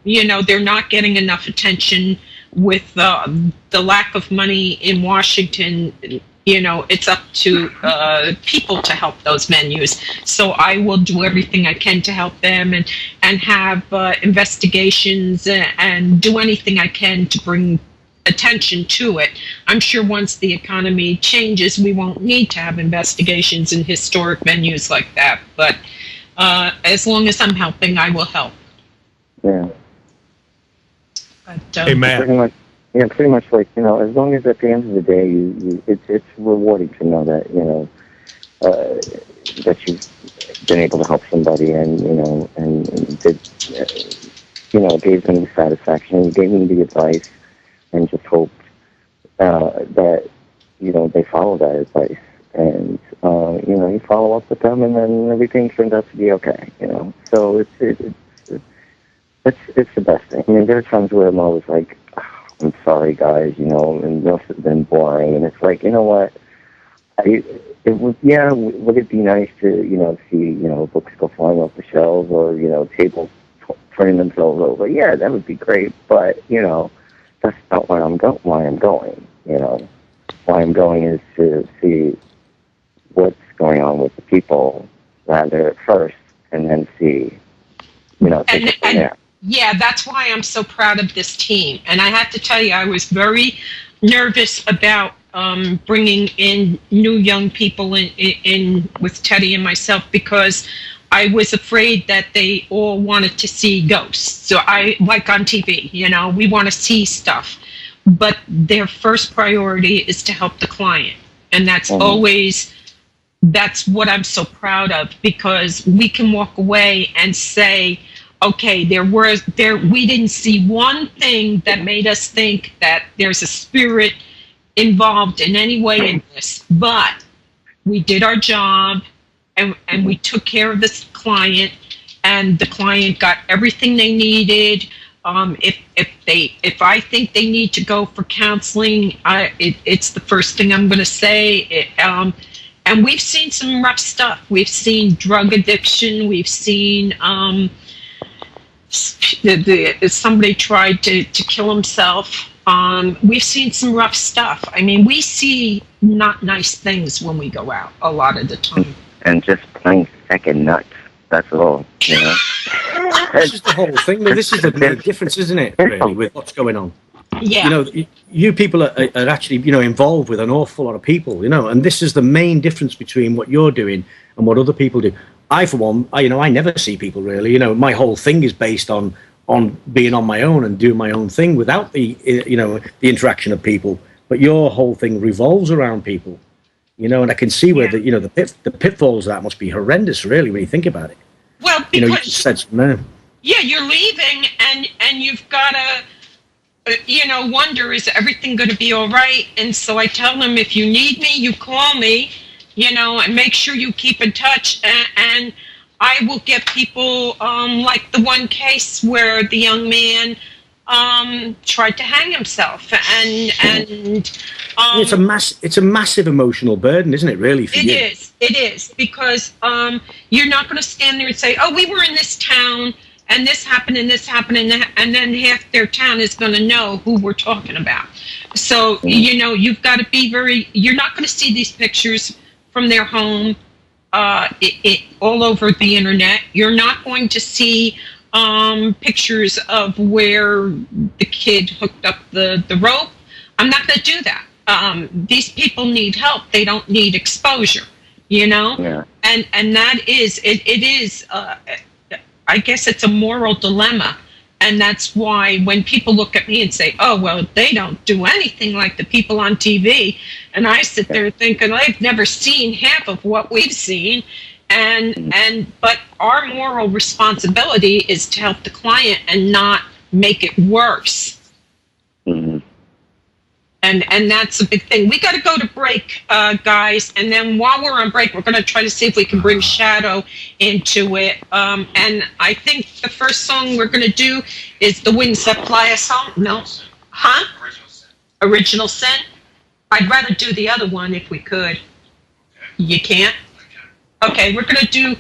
they're not getting enough attention with the lack of money in Washington. It's up to people to help those venues. So I will do everything I can to help them and have investigations and do anything I can to bring attention to it. I'm sure once the economy changes, we won't need to have investigations in historic venues like that. But as long as I'm helping, I will help. Yeah. But, hey, Matt. Pretty much like, as long as at the end of the day, it's rewarding to know that, that you've been able to help somebody and did, gave them the satisfaction, you gave them the advice, and just hoped that, they follow that advice. And, you follow up with them, and then everything turned out to be okay, So it's the best thing. I mean, there are times where I'm always like, I'm sorry, guys, and this has been boring. And it's like, you know what? Would it be nice to, see, books go flying off the shelves or, tables turning themselves over? Yeah, that would be great. But, that's not why I'm going. Why I'm going is to see what's going on with the people rather at first and then see, take it from there. Yeah, that's why I'm so proud of this team. And I have to tell you, I was very nervous about bringing in new young people in with Teddy and myself because I was afraid that they all wanted to see ghosts. So like on TV, we want to see stuff. But their first priority is to help the client. And that's that's what I'm so proud of because we can walk away and say, okay, we didn't see one thing that made us think that there's a spirit involved in any way in this, but we did our job, and we took care of this client, and the client got everything they needed. If I think they need to go for counseling, it's the first thing I'm going to say. And we've seen some rough stuff. We've seen drug addiction. We've seen somebody tried to kill himself. We've seen some rough stuff. I mean, we see not nice things when we go out a lot of the time. And just plain second nuts. That's all, you know. This is the whole thing. This is the big difference, isn't it, really, with what's going on? Yeah. You know, you people are actually, you know, involved with an awful lot of people, you know, and this is the main difference between what you're doing and what other people do. I, for one, I never see people really. You know, my whole thing is based on being on my own and doing my own thing without the, you know, the interaction of people. But your whole thing revolves around people. You know, and I can see where the, you know, the pitfalls of that must be horrendous, really, when you think about it. Well, because you know, you just said, man. Yeah, you're leaving, and you've got to, you know, wonder, is everything going to be all right? And so I tell them, if you need me, you call me, you know, and make sure you keep in touch, and I will get people, like the one case where the young man tried to hang himself, and it's a massive emotional burden, isn't it, really, for you? It is, because you're not going to stand there and say, oh, we were in this town and this happened and this happened, and then half their town is going to know who we're talking about. So, you know, you've got to be you're not going to see these pictures from their home all over the internet. You're not going to see pictures of where the kid hooked up the rope. I'm not going to do that. These people need help. They don't need exposure, you know? Yeah. And that is, it is, I guess it's a moral dilemma. And that's why when people look at me and say, oh, well, they don't do anything like the people on TV. And I sit there thinking, I've never seen half of what we've seen. But our moral responsibility is to help the client and not make it worse. Mm-hmm. And that's a big thing. We got to go to break, guys. And then while we're on break, we're going to try to see if we can bring Shadow into it. And I think the first song we're going to do is The Wings That Fly Us Home. No? Huh? Original Sin. I'd rather do the other one if we could. You can't? Okay, we're gonna do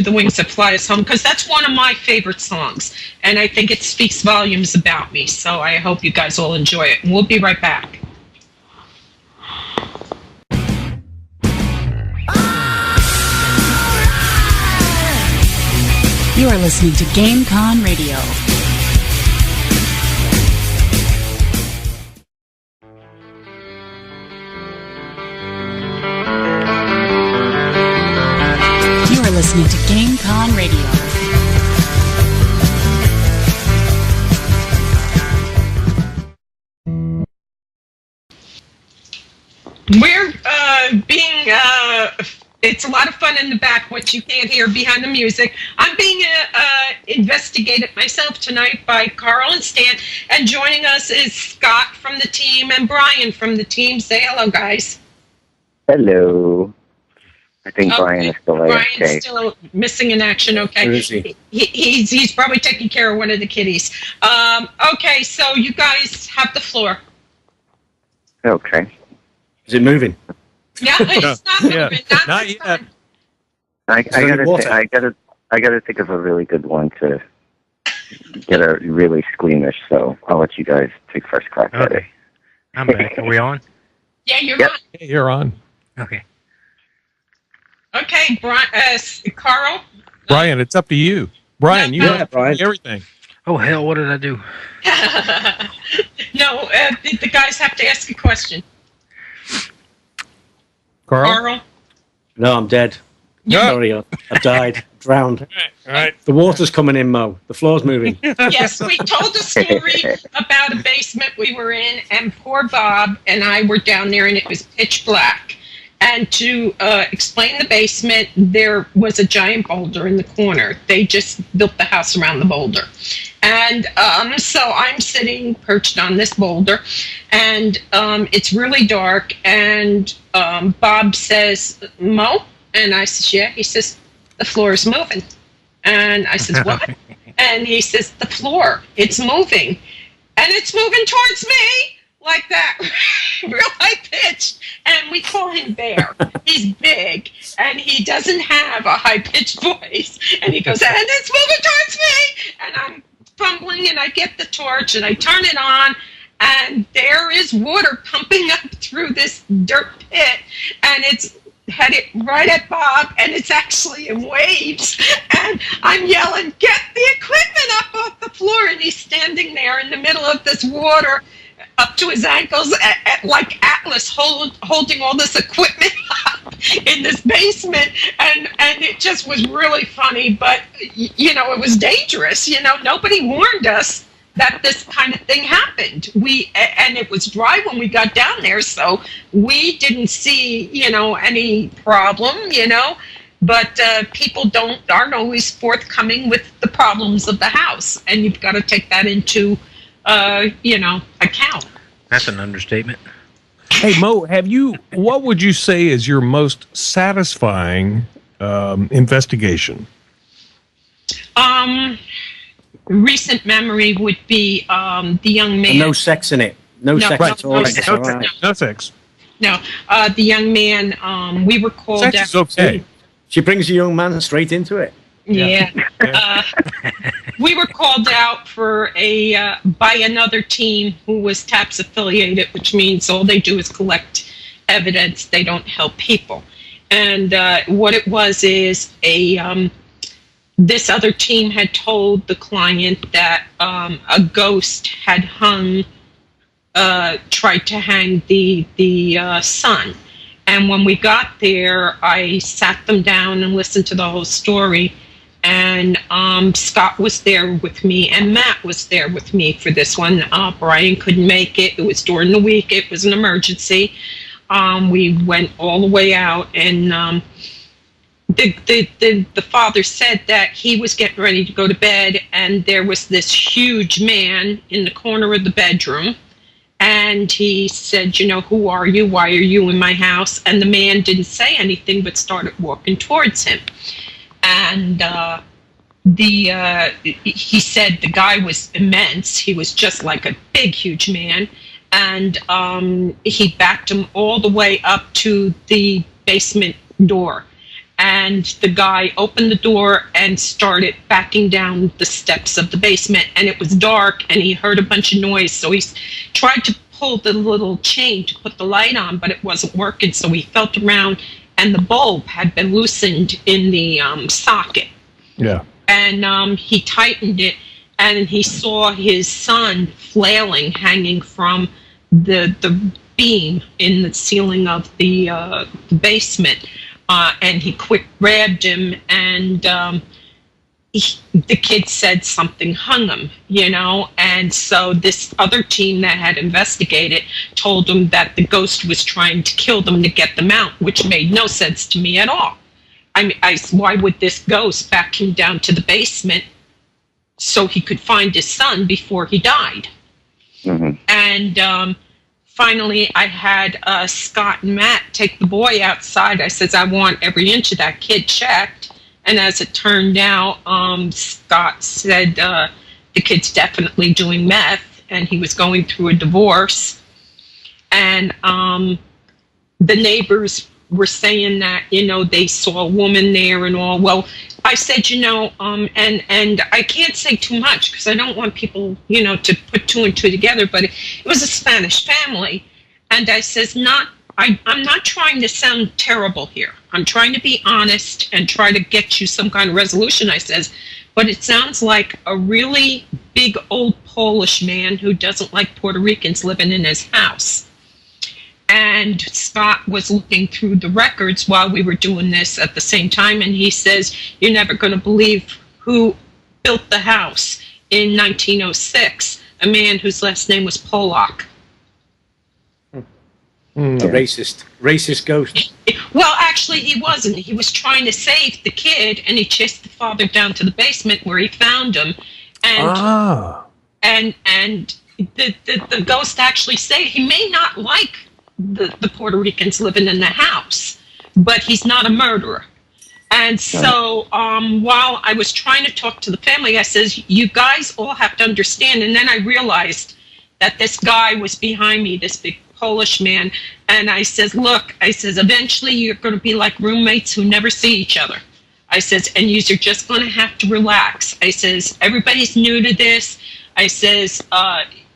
The Wings That Fly Us Home, because that's one of my favorite songs, and I think it speaks volumes about me. So I hope you guys all enjoy it, and we'll be right back. You are listening to GameCon Radio. Listening to GameCon Radio. We're being, it's a lot of fun in the back, what you can't hear behind the music. I'm being investigated myself tonight by Karl and Stan, and joining us is Scott from the team and Brian from the team. Say hello, guys. Hello. I think Brian is still Brian's still missing in action. Okay, where is he? He's probably taking care of one of the kitties. Okay, so you guys have the floor. Okay. Is it moving? Yeah, it's not moving. Not yet. I gotta think of a really good one to get a really squeamish. So I'll let you guys take first crack at it. I'm back. Are we on? Yeah, you're on. Yeah, you're on. Okay. Okay, Karl? Brian, it's up to you. Brian, you have Brian. everything. Oh, hell, what did I do? No, the guys have to ask a question. Karl? No, I'm dead. No. Sorry, I've died. Drowned. All right. The water's coming in, Mo. The floor's moving. Yes, we told a story about a basement we were in, and poor Bob and I were down there, and it was pitch black. And to explain the basement, there was a giant boulder in the corner. They just built the house around the boulder. And so I'm sitting perched on this boulder, and it's really dark, and Bob says, Mo? And I says, yeah. He says, the floor is moving. And I says, what? And he says, the floor, it's moving. And it's moving towards me, like that, real high pitched. And we call him Bear. He's big, and he doesn't have a high pitched voice. And he goes, and it's moving towards me. And I'm fumbling, and I get the torch, and I turn it on, and there is water pumping up through this dirt pit, and it's headed right at Bob, and it's actually in waves, and I'm yelling, get the equipment up off the floor, and he's standing there in the middle of this water up to his ankles at like Atlas holding all this equipment up in this basement, and it just was really funny, but you know, it was dangerous. You know, nobody warned us that this kind of thing happened. And it was dry when we got down there, so we didn't see, you know, any problem, you know, but people aren't always forthcoming with the problems of the house, and you've got to take that into you know, account. That's an understatement. Hey, Mo, what would you say is your most satisfying investigation? Recent memory would be the young man. No sex in it. No sex at all. No sex. No, the young man, we were called Sex out. is okay. She brings the young man straight into it. Yeah. We were called out for by another team who was TAPS affiliated, which means all they do is collect evidence. They don't help people. And what it was is this other team had told the client that a ghost had tried to hang the son. And when we got there, I sat them down and listened to the whole story. And Scott was there with me, and Matt was there with me for this one. Brian couldn't make it. It was during the week. It was an emergency. We went all the way out, and the father said that he was getting ready to go to bed, and there was this huge man in the corner of the bedroom. And he said, you know, who are you? Why are you in my house? And the man didn't say anything, but started walking towards him. And he said the guy was immense. He was just like a big, huge man. And he backed him all the way up to the basement door. And the guy opened the door and started backing down the steps of the basement. And it was dark, and he heard a bunch of noise. So he tried to pull the little chain to put the light on, but it wasn't working. So he felt around, and the bulb had been loosened in the socket. Yeah. And he tightened it, and he saw his son flailing, hanging from the beam in the ceiling of the basement. And he quick grabbed him, and the kid said something hung him, you know. And so this other team that had investigated told him that the ghost was trying to kill them to get them out, which made no sense to me at all. I mean, why would this ghost back him down to the basement so he could find his son before he died? Mm-hmm. And finally, I had Scott and Matt take the boy outside. I says, I want every inch of that kid checked. And as it turned out, Scott said the kid's definitely doing meth, and he was going through a divorce. And the neighbors were saying that, you know, they saw a woman there and all. Well, I said, you know, and I can't say too much because I don't want people, you know, to put two and two together, but it was a Spanish family. And I says, I'm not trying to sound terrible here. I'm trying to be honest and try to get you some kind of resolution, I says, but it sounds like a really big old Polish man who doesn't like Puerto Ricans living in his house. And Scott was looking through the records while we were doing this at the same time, and he says, you're never going to believe who built the house in 1906, a man whose last name was Polak. A racist ghost. Well, actually, he wasn't. He was trying to save the kid, and he chased the father down to the basement where he found him. And the ghost actually said he may not like the Puerto Ricans living in the house, but he's not a murderer. And so while I was trying to talk to the family, I says, you guys all have to understand. And then I realized that this guy was behind me, this big Polish man. And I says, look, I says, eventually you're going to be like roommates who never see each other. I says, and you're just going to have to relax. I says, everybody's new to this. I says,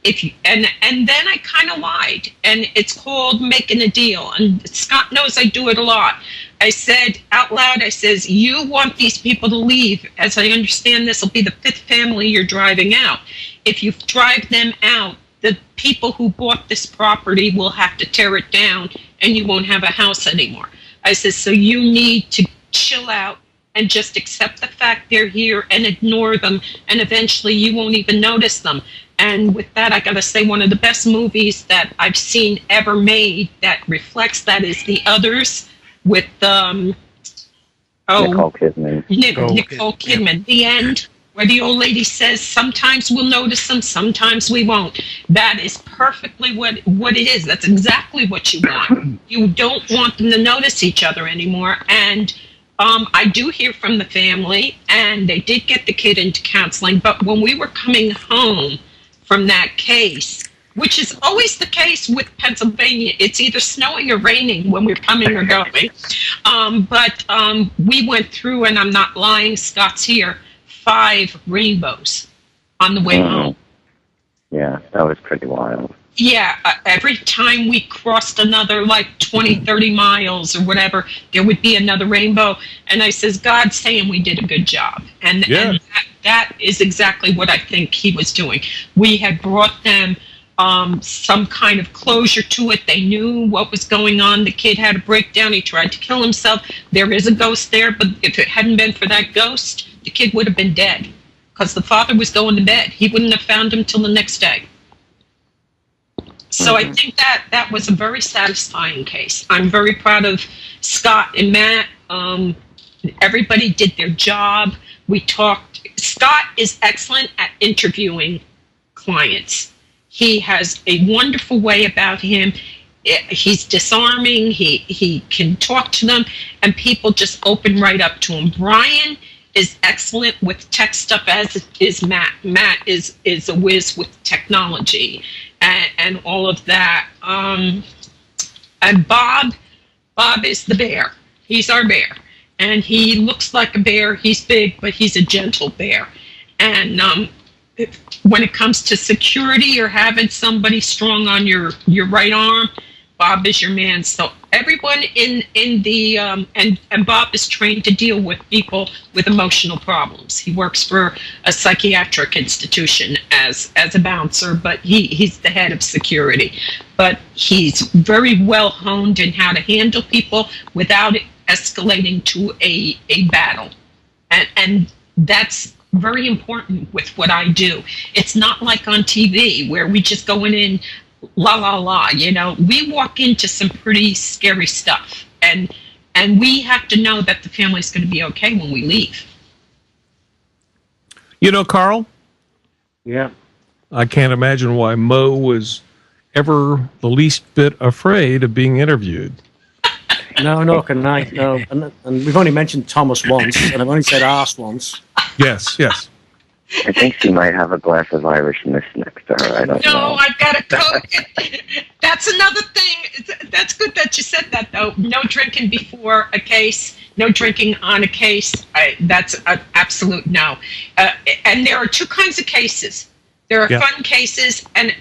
if you, and then I kind of lied, and it's called making a deal. And Scott knows I do it a lot. I said out loud, I says, you want these people to leave. As I understand, this will be the 5th family you're driving out. If you drive them out, the people who bought this property will have to tear it down, and you won't have a house anymore. I says, so you need to chill out and just accept the fact they're here and ignore them, and eventually you won't even notice them. And with that, I gotta say, one of the best movies that I've seen ever made that reflects that is The Others with Nicole Kidman. Nicole Kidman. The end, where the old lady says, sometimes we'll notice them, sometimes we won't. That is perfectly what it is. That's exactly what you want. You don't want them to notice each other anymore. And I do hear from the family, and they did get the kid into counseling, but when we were coming home from that case, which is always the case with Pennsylvania, it's either snowing or raining when we're coming or going, but we went through, and I'm not lying, Scott's here, 5 rainbows on the way home. Yeah, that was pretty wild. Yeah, every time we crossed another like 20, 30 miles or whatever, there would be another rainbow. And I says, God's saying we did a good job. And that is exactly what I think he was doing. We had brought them some kind of closure to it. They knew what was going on. The kid had a breakdown. He tried to kill himself. There is a ghost there, but if it hadn't been for that ghost, the kid would have been dead because the father was going to bed. He wouldn't have found him till the next day. So I think that was a very satisfying case. I'm very proud of Scott and Matt. Everybody did their job. We talked. Scott is excellent at interviewing clients. He has a wonderful way about him. He's disarming. He can talk to them, and people just open right up to him. Brian is excellent with tech stuff, as is Matt. Matt is a whiz with technology and all of that. And Bob is the bear. He's our bear. And he looks like a bear. He's big, but he's a gentle bear. And when it comes to security or having somebody strong on your right arm, Bob is your man. So everyone in the and Bob is trained to deal with people with emotional problems. He works for a psychiatric institution as a bouncer, but he's the head of security. But he's very well honed in how to handle people without it escalating to a battle. And that's very important with what I do. It's not like on TV where we just go in la la la, we walk into some pretty scary stuff, and we have to know that the family's going to be okay when we leave. Karl? Yeah. I can't imagine why Mo was ever the least bit afraid of being interviewed. No, can I? No, and we've only mentioned Thomas once, and I've only said arse once. Yes. I think she might have a glass of Irish mist next to her. I don't know. No, I've got a Coke. That's another thing. That's good that you said that, though. No drinking before a case. No drinking on a case. That's an absolute no. And there are 2 kinds of cases. There are fun cases and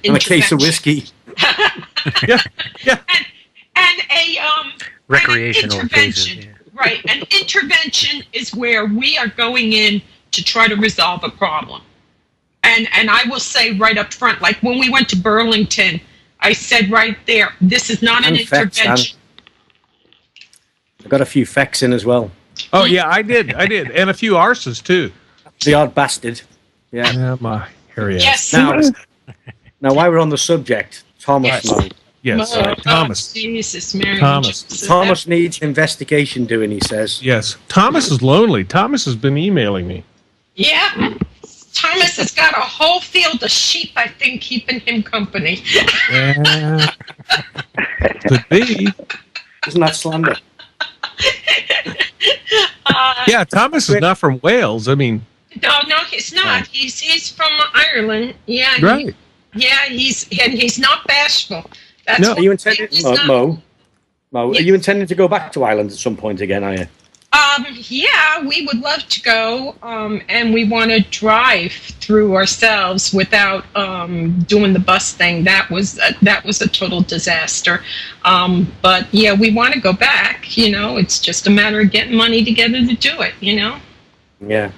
a case of whiskey. Yeah. And a recreational an intervention. cases. Yeah. Right. An intervention is where we are going in to try to resolve a problem. And I will say right up front, like when we went to Burlington, I said right there, this is not an intervention. I got a few facts in as well. Oh, yeah, I did. And a few arses, too. The odd bastard. Yeah. My hairy ass. Yes. Now, while we're on the subject, Thomas. Yes, Thomas. Jesus, Mary. Thomas needs investigation doing, he says. Yes. Thomas is lonely. Thomas has been emailing me. Yeah. Thomas has got a whole field of sheep, I think, keeping him company. Could be. Isn't that slander? Yeah, Thomas is not from Wales. I mean, no, he's not. He's from Ireland. Yeah, right. He's not bashful. That's No. Are you intending, Mo? Are you intending to go back to Ireland at some point again? Are you? Yeah, we would love to go, and we want to drive through ourselves without doing the bus thing. That was a total disaster. But yeah, we want to go back. You know, it's just a matter of getting money together to do it. You know. Yeah.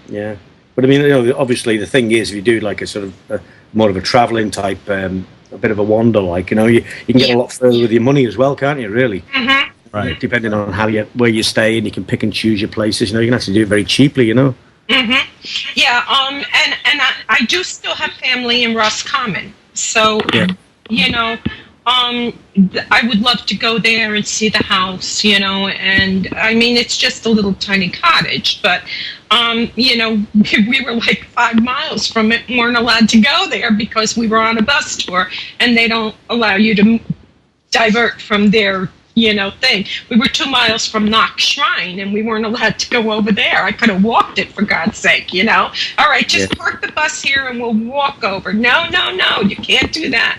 But I mean, you know, obviously the thing is, if you do like a sort of more of a travelling type, a bit of a wander, like, you know, you can get a lot further with your money as well, can't you? Really. Mm-hmm. Right. Depending on where you stay, and you can pick and choose your places. You know, you can actually do it very cheaply. You know. Mm-hmm. Yeah. And I do still have family in Roscommon, so you know, I would love to go there and see the house. You know, and I mean, it's just a little tiny cottage, but you know, we were like 5 miles from it and weren't allowed to go there because we were on a bus tour, and they don't allow you to divert from their thing. We were 2 miles from Knox Shrine, and we weren't allowed to go over there. I could have walked it, for God's sake, All right, just park the bus here and we'll walk over. No, you can't do that.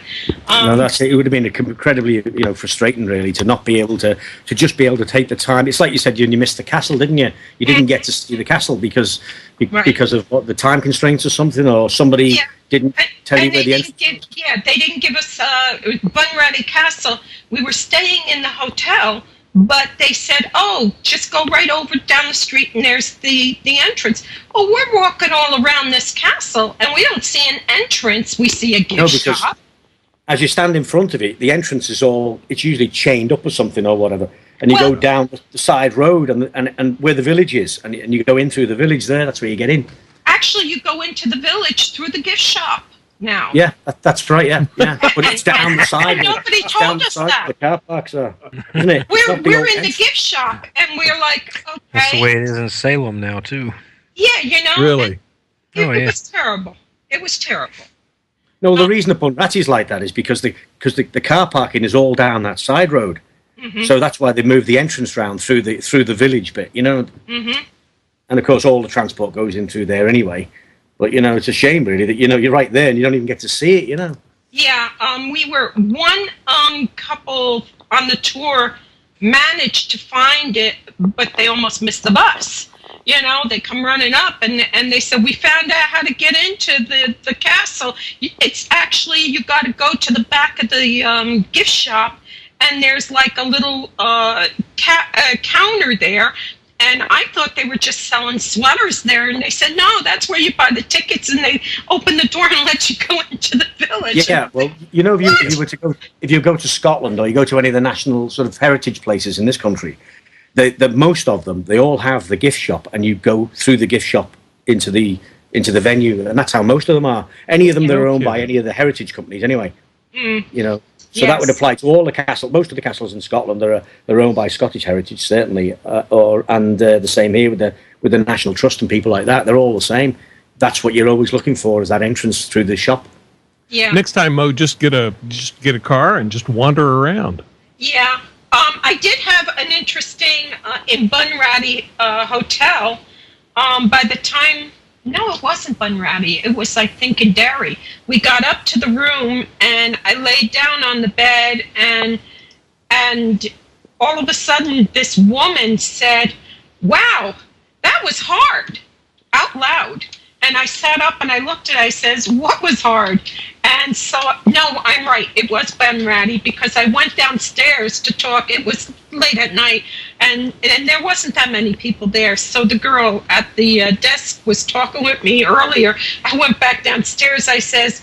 No, that's it. It would have been incredibly, frustrating, really, to not be able to just be able to take the time. It's like you said, you missed the castle, didn't you? You didn't get to see the castle because of what, the time constraints or something, or somebody didn't tell you where the entrance. They didn't give us Bunratty Castle. We were staying in the hotel, but they said, "Oh, just go right over down the street, and there's the entrance." Oh, we're walking all around this castle, and we don't see an entrance. We see a gift shop. As you stand in front of it, the entrance is it's usually chained up or something or whatever, and you go down the side road and where the village is, and you go in through the village there. That's where you get in. Actually, you go into the village through the gift shop now. Yeah, that's right. Yeah. But it's down the side. Nobody told us that. The car parks are, isn't it? We're in the gift shop, and we're like, okay. That's the way it is in Salem now too. Yeah, Really? It was terrible. It was terrible. No, the reason the Bunratty's like that is because the car parking is all down that side road, so that's why they moved the entrance round through the village bit, Mm-hmm. And of course, all the transport goes in through there anyway. But it's a shame really that you're right there and you don't even get to see it. Yeah, we were one couple on the tour managed to find it, but they almost missed the bus. They come running up and they said, "We found out how to get into the castle. It's actually, you got to go to the back of the gift shop, and there's like a little counter there." And I thought they were just selling sweaters there, and they said, "No, that's where you buy the tickets, and they open the door and let you go into the village." Yeah, well, if you go to Scotland or you go to any of the national sort of heritage places in this country, most of them, they all have the gift shop, and you go through the gift shop into the venue, and that's how most of them are. Any of them that are owned by any of the heritage companies, anyway. So that would apply to all the castles. Most of the castles in Scotland are owned by Scottish Heritage, certainly, and the same here with the National Trust and people like that. They're all the same. That's what you're always looking for, is that entrance through the shop. Yeah. Next time, Mo, just get a car and just wander around. Yeah. I did have an interesting in Bunratty hotel. By the time. No, it wasn't Bunratty. It was, I think, in Derry. We got up to the room, and I laid down on the bed, and all of a sudden, this woman said, "Wow, that was hard," out loud. And I sat up, and I looked at it. I says, "What was hard?" And so, no, I'm right. It was Bunratty, because I went downstairs to talk. It was late at night, and there wasn't that many people there. So the girl at the desk was talking with me earlier. I went back downstairs. I says,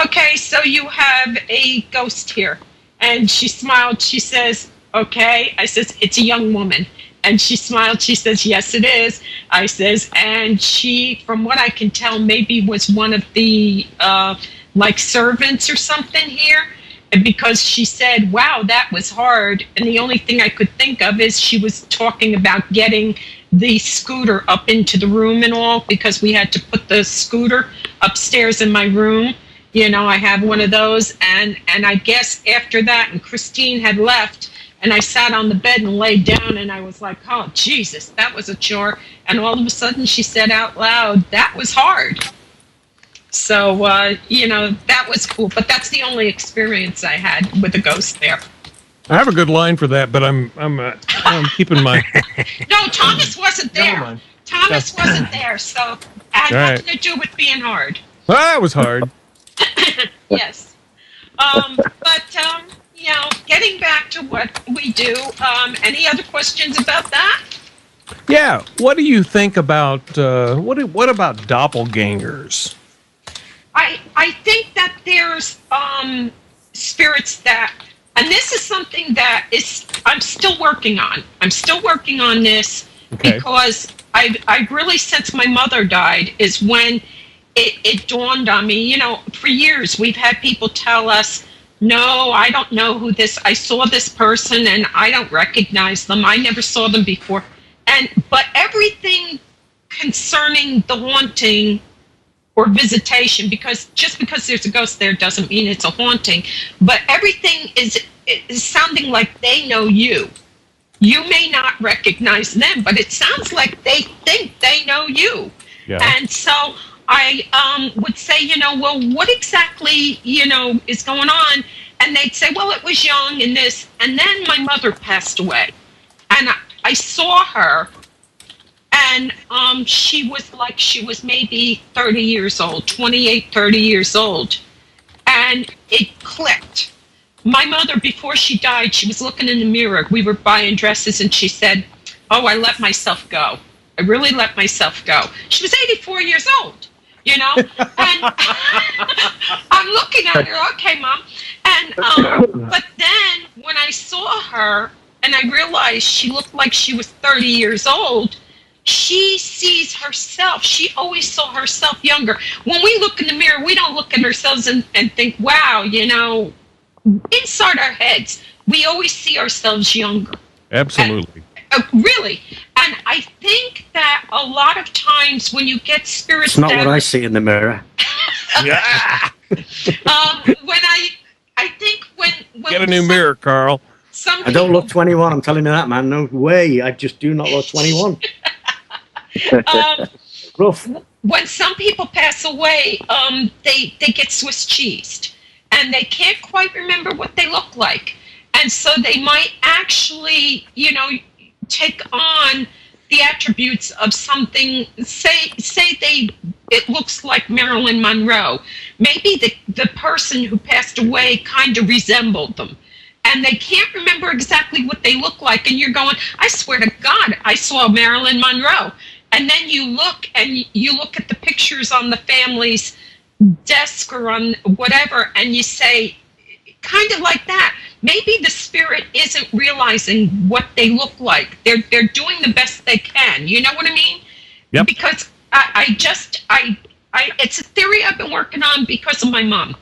"Okay, so you have a ghost here." And she smiled. She says, "Okay." I says, "It's a young woman." And she smiled. She says, "Yes, it is." I says, and she, from what I can tell, maybe was one of the like servants or something here, because she said, "Wow, that was hard." And the only thing I could think of is she was talking about getting the scooter up into the room and all, because we had to put the scooter upstairs in my room. You know, I have one of those, and I guess after that, and Christine had left, and I sat on the bed and laid down, and I was like, oh, Jesus, that was a chore. And all of a sudden she said out loud, that was hard. So, you know, that was cool. But that's the only experience I had with a ghost there. I have a good line for that, but I'm keeping my... No, Thomas wasn't there. Thomas wasn't there, so it had nothing to do with being hard. Well, that was hard. Yes. But, you know, getting back to what we do, any other questions about that? Yeah. What do you think about, what about doppelgangers? I think that there's spirits that, and this is something that I'm still working on. I'm still working on this because I really, since my mother died, is when it dawned on me. You know, for years we've had people tell us, no, I don't know who this, I saw this person and I don't recognize them. I never saw them before. But everything concerning the haunting or visitation, because just because there's a ghost there doesn't mean it's a haunting, but everything is sounding like they know you. You may not recognize them, but it sounds like they think they know you. Yeah. And so I would say, you know, well, what exactly, you know, is going on? And they'd say, well, it was young and this. And then my mother passed away. And I saw her, and she was maybe 30 years old, 28, 30 years old. And it clicked. My mother, before she died, she was looking in the mirror. We were buying dresses, and she said, oh, I let myself go. I really let myself go. She was 84 years old, you know? And I'm looking at her, okay, Mom. And but then when I saw her, and I realized she looked like she was 30 years old, she sees herself. She always saw herself younger. When we look in the mirror, we don't look at ourselves and think, wow, you know, inside our heads, we always see ourselves younger. Absolutely. Really. And I think that a lot of times when you get spirits... It's not what I see in the mirror. Yeah. When I think when get a new mirror, Carl. I don't look 21. I'm telling you that, man. No way. I just do not look 21. Rough. When some people pass away, they get Swiss cheesed, and they can't quite remember what they look like, and so they might actually, you know, take on the attributes of something. Say it looks like Marilyn Monroe. Maybe the person who passed away kind of resembled them. And they can't remember exactly what they look like. And you're going, I swear to God, I saw Marilyn Monroe. And then you look at the pictures on the family's desk or on whatever, and you say, kind of like that. Maybe the spirit isn't realizing what they look like. They're doing the best they can. You know what I mean? Yep. Because it's a theory I've been working on because of my mom.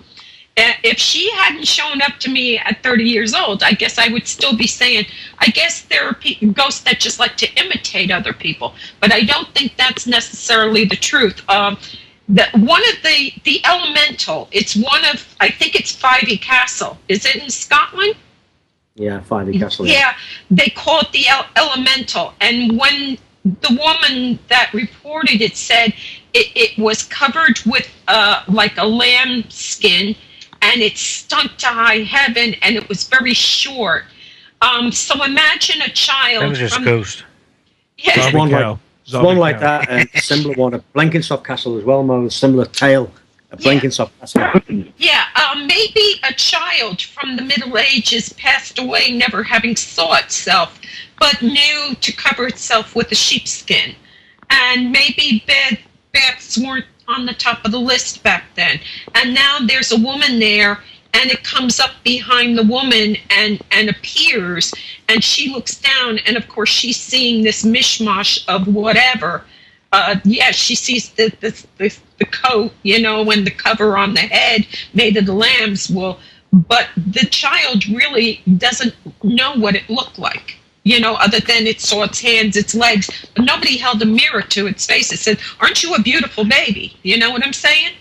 If she hadn't shown up to me at 30 years old, I guess I would still be saying, I guess there are ghosts that just like to imitate other people. But I don't think that's necessarily the truth. One of the elemental, it's one of, I think it's Fyvie Castle. Is it in Scotland? Yeah, Fyvie Castle. Yeah, they call it the elemental. And when the woman that reported it said it was covered with like a lamb skin, and it stunk to high heaven, and it was very short. So imagine a child. That was just ghost. Yes. One like that, and a similar one at Blenkinsop Castle as well, Mo. Similar tale at Blenkinsop Castle. Yeah, maybe a child from the Middle Ages passed away never having saw itself, but knew to cover itself with a sheepskin. And maybe baths weren't on the top of the list back then. And now there's a woman there, and it comes up behind the woman and appears, and she looks down, and of course she's seeing this mishmash of whatever. She sees the coat, you know, and the cover on the head made of the lamb's wool, but the child really doesn't know what it looked like. other than it saw its hands, its legs. But nobody held a mirror to its face and said, "Aren't you a beautiful baby?" You know what I'm saying?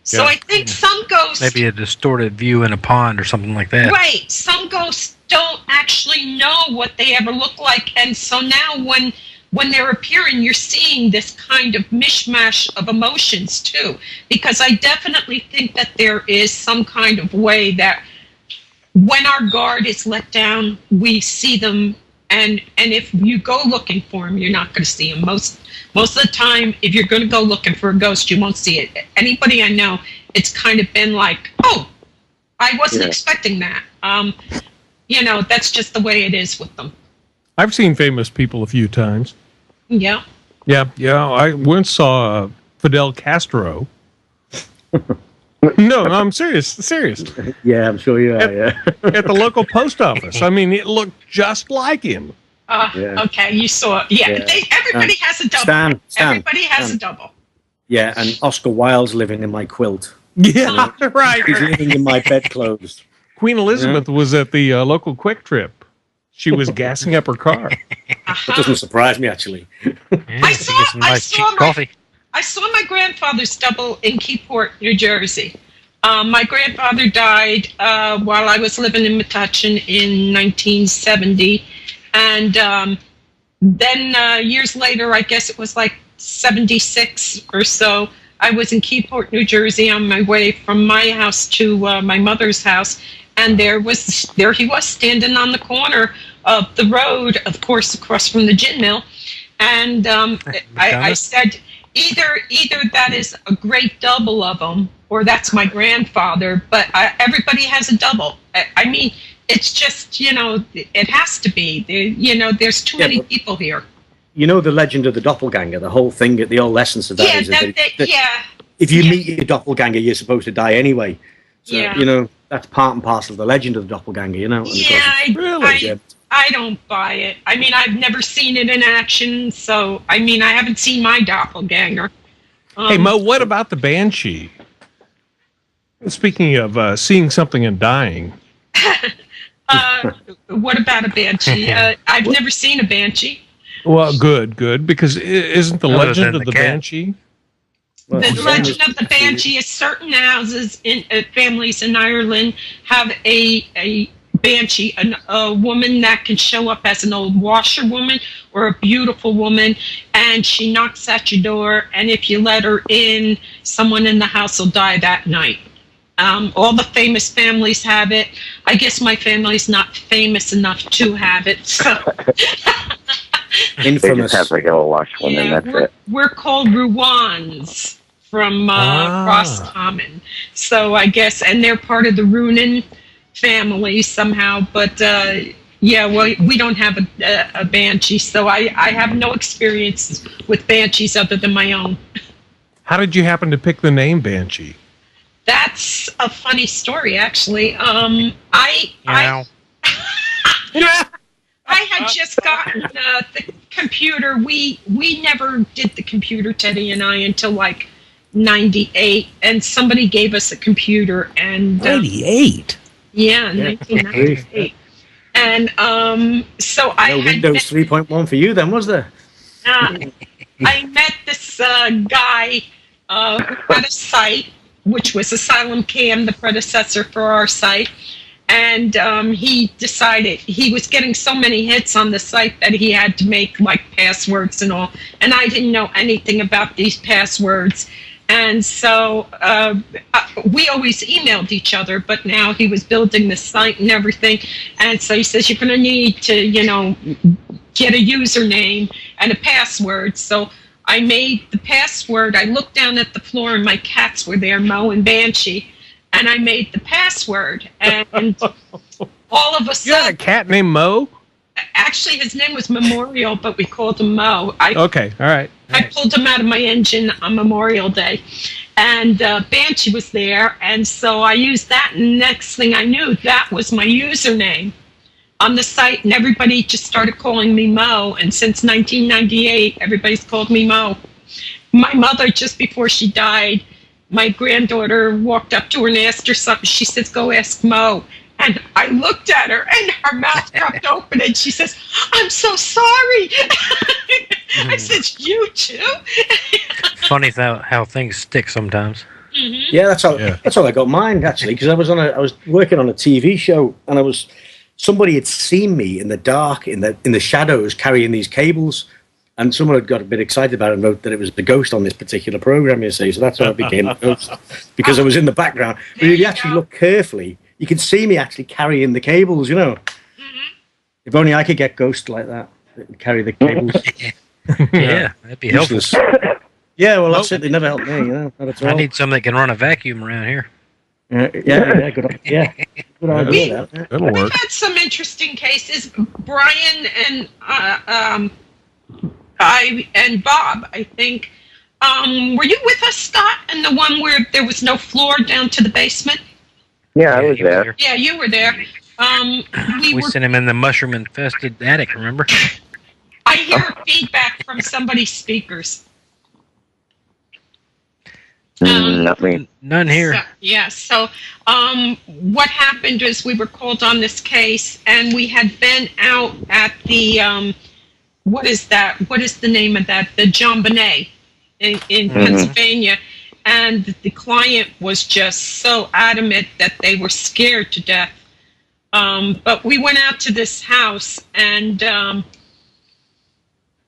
So I think some ghosts... Maybe a distorted view in a pond or something like that. Right. Some ghosts don't actually know what they ever look like. And so now when they're appearing, you're seeing this kind of mishmash of emotions too. Because I definitely think that there is some kind of way that when our guard is let down, we see them. And if you go looking for them, you're not going to see them. Most of the time, if you're going to go looking for a ghost, you won't see it. Anybody I know, it's kind of been like, oh, I wasn't expecting that. That's just the way it is with them. I've seen famous people a few times. Yeah. Yeah. I once saw Fidel Castro. No, I'm serious. Yeah, I'm sure you are, yeah. At the local post office. I mean, it looked just like him. Okay, you saw it. Yeah. Everybody has a double. Stan, everybody has a double. Yeah, and Oscar Wilde's living in my quilt. Yeah, right. He's living in my bedclothes. Queen Elizabeth was at the local Quick Trip. She was gassing up her car. It doesn't surprise me, actually. I saw my grandfather's double in Keyport, New Jersey. My grandfather died while I was living in Metuchen in 1970. And then years later, I guess it was like 76 or so, I was in Keyport, New Jersey on my way from my house to my mother's house. And there he was standing on the corner of the road, of course, across from the gin mill. And I said, either that is a great double of him, or that's my grandfather. But everybody has a double. I mean, it's just, it has to be. There's too many people here. You know the legend of the doppelganger, the whole thing, the whole essence of that is that if you meet your doppelganger, you're supposed to die anyway. So, that's part and parcel of the legend of the doppelganger, I don't buy it. I mean, I've never seen it in action, so, I mean, I haven't seen my doppelganger. Hey, Mo, what about the Banshee? Speaking of seeing something and dying. What about a Banshee? I've never seen a Banshee. Well, good, because isn't the legend of the Banshee? Well, the legend of the Banshee is certain houses in families in Ireland have a Banshee, a woman that can show up as an old washerwoman or a beautiful woman, and she knocks at your door, and if you let her in, someone in the house will die that night. All the famous families have it. I guess my family's not famous enough to have it, so... Infamous. They just have like a washwoman, that's it. We're called Ruans from Roscommon. So I guess, and they're part of the Runan family somehow, but we don't have a Banshee, so I have no experience with Banshees other than my own. How did you happen to pick the name Banshee? That's a funny story, actually. I had just gotten the computer. We never did the computer, Teddy and I, until like 98, and somebody gave us a computer. And 98? Yeah, 1998. And so I had Windows 3.1 for you then, was there? I met this guy who had a site, which was Asylum Cam, the predecessor for our site. And he decided he was getting so many hits on the site that he had to make like passwords and all. And I didn't know anything about these passwords. And so we always emailed each other, but now he was building the site and everything. And so he says, you're going to need to, get a username and a password. So I made the password. I looked down at the floor and my cats were there, Mo and Banshee. And I made the password, and all of a sudden... You had a cat named Mo? Actually, his name was Memorial, but we called him Mo. Okay, all right. I pulled him out of my engine on Memorial Day, and Banshee was there, and so I used that, and next thing I knew, that was my username on the site, and everybody just started calling me Mo, and since 1998, everybody's called me Mo. My mother, just before she died, my granddaughter walked up to her and asked her something. She says, go ask Mo. And I looked at her, and her mouth dropped open, and she says, "I'm so sorry." I said, "You too?" Funny how things stick sometimes. Mm-hmm. Yeah, that's how I got mine, actually, because I was working on a TV show, and somebody had seen me in the dark, in the shadows, carrying these cables, and someone had got a bit excited about it and wrote that it was the ghost on this particular program, you see. So that's how I became the ghost, because I was in the background. But if you actually look carefully, you can see me actually carrying the cables, you know. Mm-hmm. If only I could get ghosts like that carry the cables. Yeah, that'd be helpful. Yeah, well, that's it. They never helped me, you know. Not at all. I need something that can run a vacuum around here. Yeah, good idea. Good idea. That'll We've work. had some interesting cases. Brian and I and Bob, I think. Were you with us, Scott, in the one where there was no floor down to the basement? Yeah, I was there. Yeah, you were there. We sent him in the mushroom-infested attic, remember? I hear feedback from somebody's speakers. Nothing. None here. So what happened is we were called on this case, and we had been out at the, what is that? What is the name of that? The John Bonet in Pennsylvania. And the client was just so adamant that they were scared to death. But we went out to this house, and I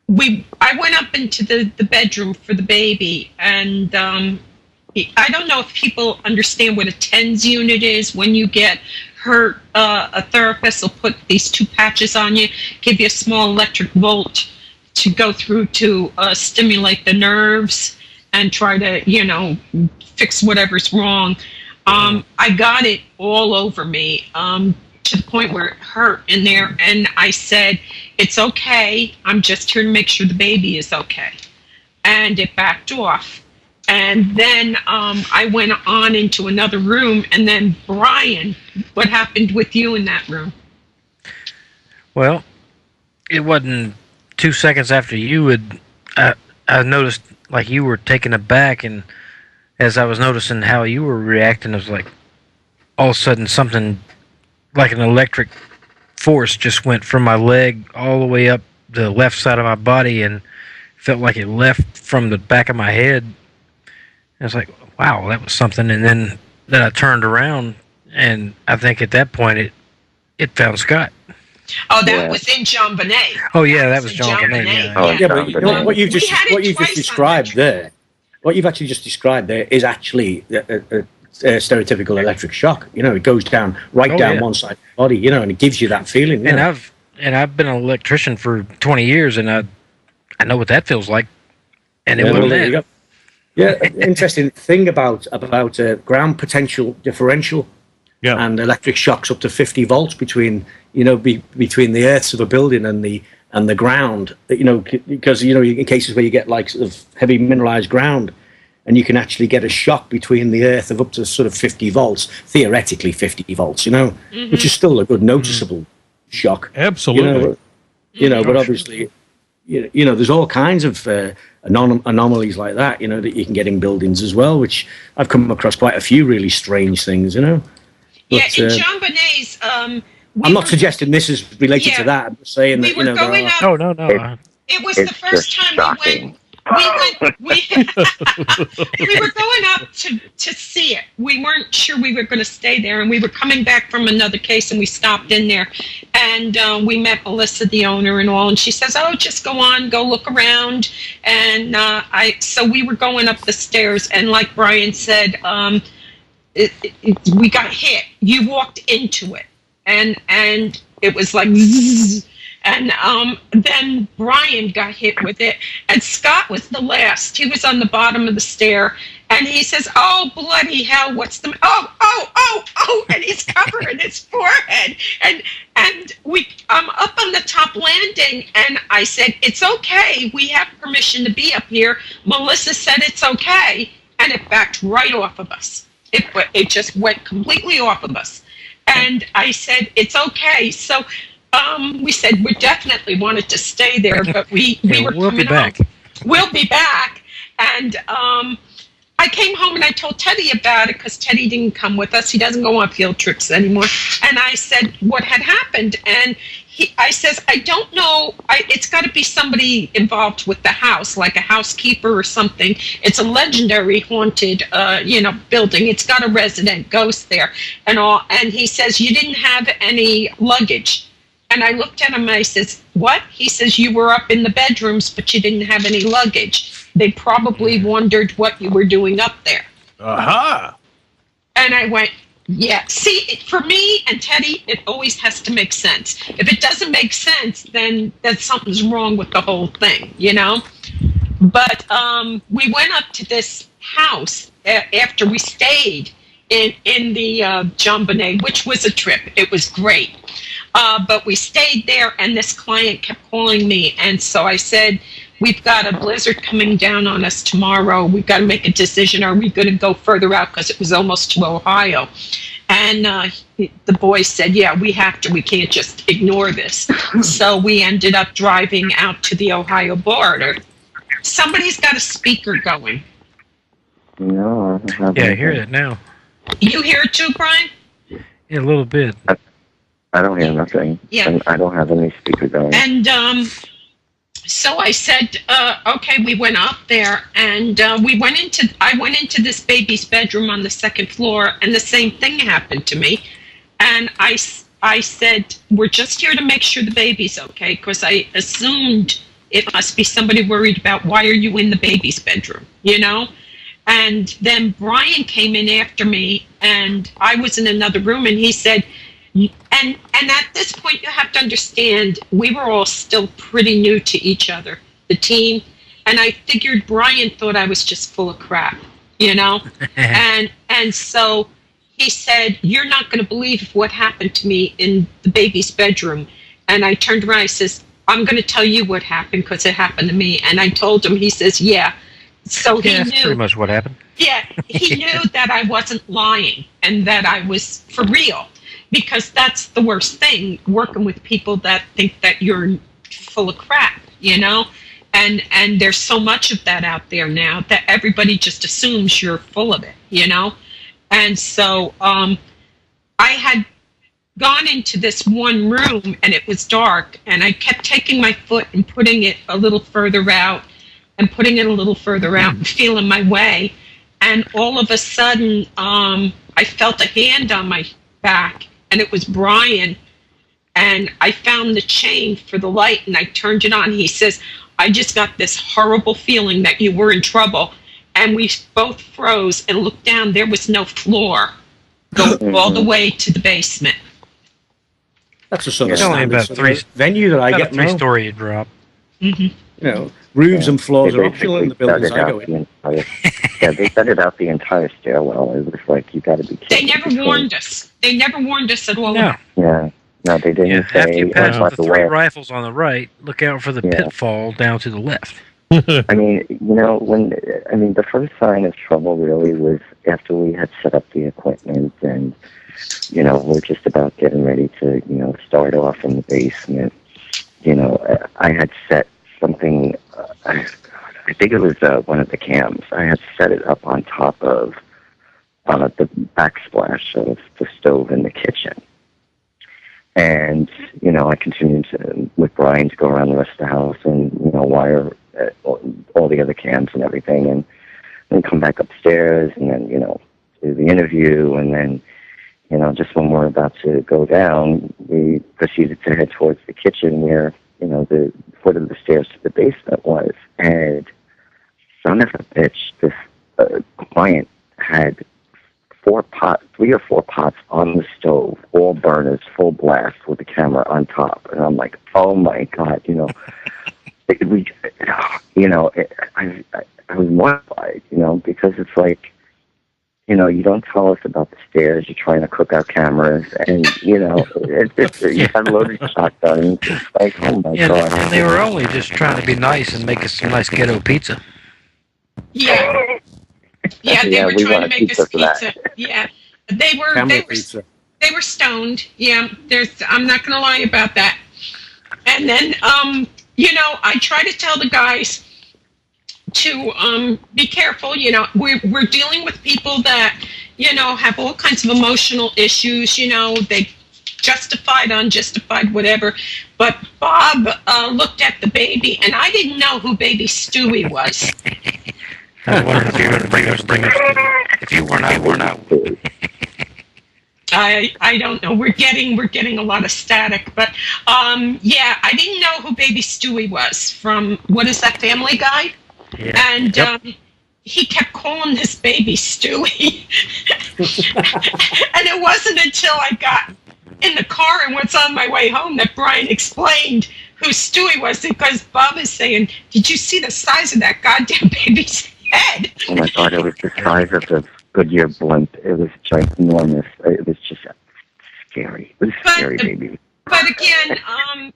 went up into the bedroom for the baby, and I don't know if people understand what a TENS unit is. When you get hurt, a therapist will put these two patches on you, give you a small electric volt to go through to stimulate the nerves and try to, fix whatever's wrong. I got it all over me to the point where it hurt in there, and I said, "It's okay. I'm just here to make sure the baby is okay." And it backed off. And then I went on into another room, and then Brian, what happened with you in that room? Well, it wasn't 2 seconds after you had, I noticed like you were taken aback, and as I was noticing how you were reacting, it was like all of a sudden something like an electric force just went from my leg all the way up the left side of my body, and felt like it left from the back of my head. I was like, wow, that was something. And then I turned around, and I think at that point it found Scott. Oh, that was in John Bonet. Oh yeah, that was John Bonet. Yeah. But you know, what you've just described there, what you've actually just described there is actually a stereotypical electric shock. It goes down down one side of the body, and it gives you that feeling. And I've been an electrician for 20 years, and I know what that feels like. And it wasn't that. Yeah, interesting thing about ground potential differential and electric shocks up to 50 volts between between the earths of a building and the ground. Because in cases where you get like sort of heavy mineralized ground, and you can actually get a shock between the earth of up to sort of 50 volts, theoretically 50 volts, which is still a good noticeable shock. Absolutely. But obviously, there's all kinds of anomalies like that, that you can get in buildings as well, which I've come across quite a few really strange things, But, in John Bonet's, I'm not suggesting this is related to that. I'm just saying that, going up. No. It was the first time shocking. we were going up to see it. We weren't sure we were going to stay there, and we were coming back from another case, and we stopped in there, and we met Melissa, the owner, and all, and she says, "Oh, just go look around," and so we were going up the stairs, and like Brian said, we got hit. You walked into it, and it was like zzz. And then Brian got hit with it, and Scott was the last. He was on the bottom of the stair, and he says, "Oh, bloody hell, what's the... Oh," and he's covering his forehead. And I'm up on the top landing, and I said, "It's okay. We have permission to be up here." Melissa said it's okay, and it backed right off of us. It just went completely off of us. And I said, "It's okay." So... we said we definitely wanted to stay there, but we were we'll coming be back. home. We'll be back. And I came home and I told Teddy about it because Teddy didn't come with us. He doesn't go on field trips anymore. And I said what had happened. And I says, I don't know. It's got to be somebody involved with the house, like a housekeeper or something. It's a legendary haunted, building. It's got a resident ghost there and all. And he says, you didn't have any luggage. And I looked at him and I says, what? He says, you were up in the bedrooms, but you didn't have any luggage. They probably wondered what you were doing up there. Aha! And I went, yeah. See, for me and Teddy, it always has to make sense. If it doesn't make sense, then something's wrong with the whole thing, you know? But we went up to this house after we stayed in the John Bonet, which was a trip. It was great. But we stayed there, and this client kept calling me. And so I said, we've got a blizzard coming down on us tomorrow. We've got to make a decision. Are we going to go further out? Because it was almost to Ohio. And the boy said, yeah, we have to. We can't just ignore this. So we ended up driving out to the Ohio border. Somebody's got a speaker going. No, I don't have Yeah, I hear it now. You hear it too, Brian? Yeah, a little bit. I don't hear nothing. Yeah. And I don't have any speaker going. And so I said, okay, we went up there, and I went into this baby's bedroom on the second floor, and the same thing happened to me. And I said, we're just here to make sure the baby's okay, because I assumed it must be somebody worried about why are you in the baby's bedroom, you know? And then Brian came in after me, and I was in another room, and he said, and at this point, you have to understand, we were all still pretty new to each other, the team, and I figured Brian thought I was just full of crap, you know? and so he said, you're not going to believe what happened to me in the baby's bedroom. And I turned around, I says, I'm going to tell you what happened because it happened to me. And I told him, he says, yeah. So he That's knew. pretty much what happened. Yeah, he knew that I wasn't lying and that I was for real. Because that's the worst thing, working with people that think that you're full of crap, you know? And there's so much of that out there now that everybody just assumes you're full of it, you know? And so I had gone into this one room, and it was dark, and I kept taking my foot and putting it a little further out and putting it a little further out and feeling my way. And all of a sudden, I felt a hand on my back, and it was Brian, and I found the chain for the light, and I turned it on. He says, I just got this horrible feeling that you were in trouble. And we both froze and looked down. There was no floor. Go all the way to the basement. That's a sort of It's only standard about sort three- of venue that I About get a now. three-story drop. Mm-hmm. You know, roofs and floors are optional in the buildings I go in. Yeah, they gutted out the entire stairwell. It was like, you got to be They careful. never warned us. They never warned us at all. No. Yeah, no, they didn't Yeah, say. after you pass by the the three way, rifles on the right, look out for the Yeah. pitfall down to the left. I mean, the first sign of trouble really was after we had set up the equipment and, we're just about getting ready to, start off in the basement. I had set something, I think it was one of the cams. I had set it up on top of the backsplash of the stove in the kitchen. And, I continued with Brian to go around the rest of the house and, wire all the other cams and everything, and then come back upstairs and then, do the interview. And then, just when we're about to go down, we proceeded to head towards the kitchen where, the foot of the stairs to the basement was. And son of a bitch, this client had 3 or 4 pots on the stove, all burners, full blast with the camera on top. And I'm like, oh my God, I was mortified, because it's like, you don't tell us about the stairs. You're trying to cook our cameras, and you have loaded shotguns. It's like, oh my God! And they were only just trying to be nice and make us some nice ghetto pizza. Yeah. Yeah, they Yeah, were we trying to want make us pizza for that. pizza. Yeah. They were Camel pizza. they were stoned. Yeah, I'm not going to lie about that. And then I try to tell the guys, be careful. You know, we're dealing with people that, you know, have all kinds of emotional issues. You know, they justified, unjustified, whatever. But Bob looked at the baby, and I didn't know who baby Stewie was. I wondered if you were going to bring us. If you were not. I don't know. We're getting a lot of static, but yeah, I didn't know who baby Stewie was from. What is that, Family Guy? Yeah. And he kept calling this baby Stewie, and it wasn't until I got in the car and was on my way home that Brian explained who Stewie was, because Bob is saying, "Did you see the size of that goddamn baby's head?" Oh my God, it was the size of the Goodyear blimp. It was ginormous. It was just scary. It was a scary baby. But again,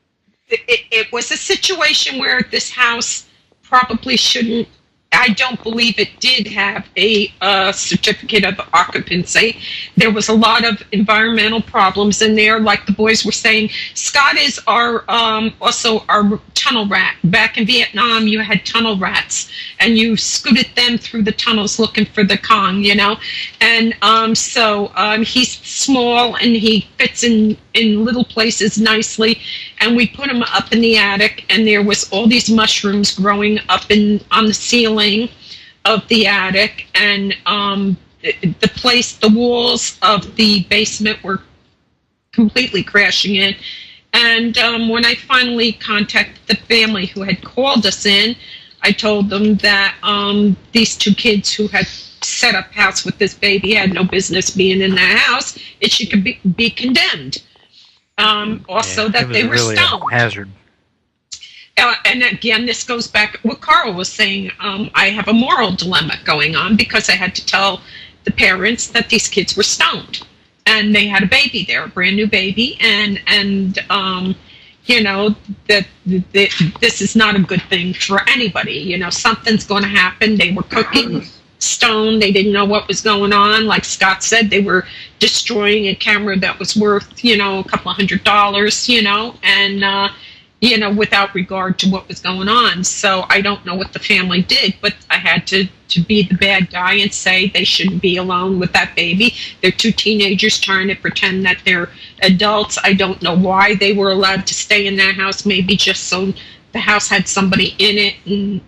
it was a situation where this house probably shouldn't. I don't believe it did have a certificate of occupancy. There was a lot of environmental problems in there, like the boys were saying. Scott is also our tunnel rat. Back in Vietnam, you had tunnel rats, and you scooted them through the tunnels looking for the Kong, you know. And so he's small, and he fits in little places nicely. And we put him up in the attic, and there was all these mushrooms growing up on the ceiling of the attic, and the walls of the basement were completely crashing in. And when I finally contacted the family who had called us in, I told them that these two kids who had set up house with this baby had no business being in the house. It should be condemned. Also, that they were really stoned. A hazard. And again, this goes back what Karl was saying. I have a moral dilemma going on because I had to tell the parents that these kids were stoned, and they had a baby there, a brand new baby, and you know that this is not a good thing for anybody. You know, something's going to happen. They were cooking stoned. They didn't know what was going on. Like Scott said, they were destroying a camera that was worth, you know, a couple of $100, you know, and you know, without regard to what was going on. So I don't know what the family did, but I had to be the bad guy and say they shouldn't be alone with that baby. They're two teenagers trying to pretend that they're adults. I don't know why they were allowed to stay in that house, maybe just so the house had somebody in it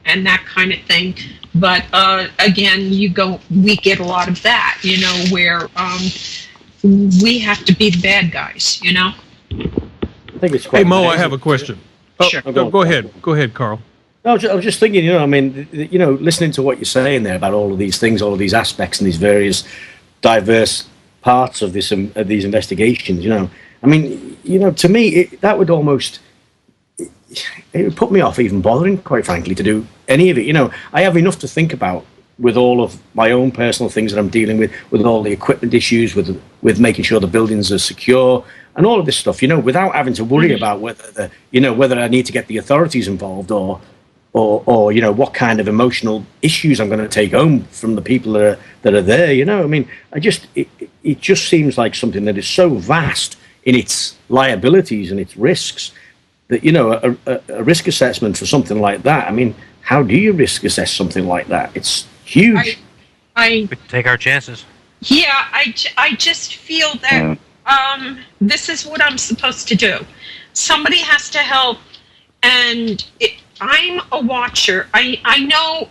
and that kind of thing. But again, we get a lot of that, you know, where we have to be the bad guys, you know? I think it's quite. Hey, Mo, I have a question. Oh, Sure. Go ahead. Go ahead, Karl. No, I was just thinking, you know, I mean, you know, listening to what you're saying there about all of these things, all of these aspects and these various diverse parts of these investigations, you know, I mean, you know, to me, that would almost, it would put me off even bothering, quite frankly, to do any of it. You know, I have enough to think about with all of my own personal things that I'm dealing with all the equipment issues, with making sure the buildings are secure, and all of this stuff, you know, without having to worry about whether I need to get the authorities involved or you know, what kind of emotional issues I'm going to take home from the people that are there. You know, I mean, it just seems like something that is so vast in its liabilities and its risks that, you know, a risk assessment for something like that. I mean, how do you risk assess something like that? It's huge. We take our chances. Yeah, I just feel that this is what I'm supposed to do. Somebody has to help, and I'm a watcher. I know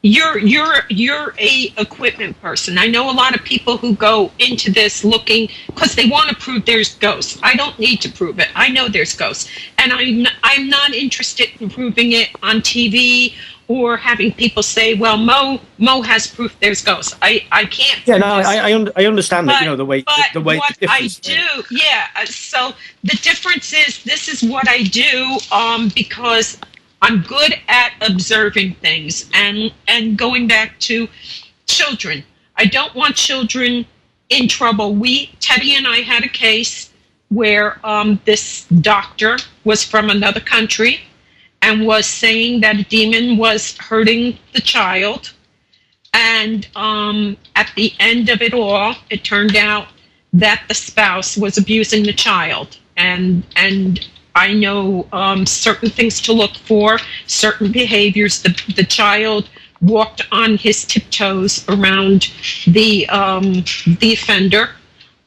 you're a equipment person. I know a lot of people who go into this looking because they want to prove there's ghosts. I don't need to prove it. I know there's ghosts, and I'm not interested in proving it on TV or having people say, "Well, Mo has proof there's ghosts." I can't. Yeah, no, I understand that. You know, the way what I do, yeah. So the difference is, this is what I do because I'm good at observing things and going back to children. I don't want children in trouble. Teddy and I had a case where this doctor was from another country and was saying that a demon was hurting the child. And at the end of it all, it turned out that the spouse was abusing the child. And I know certain things to look for, certain behaviors. The child walked on his tiptoes around the offender.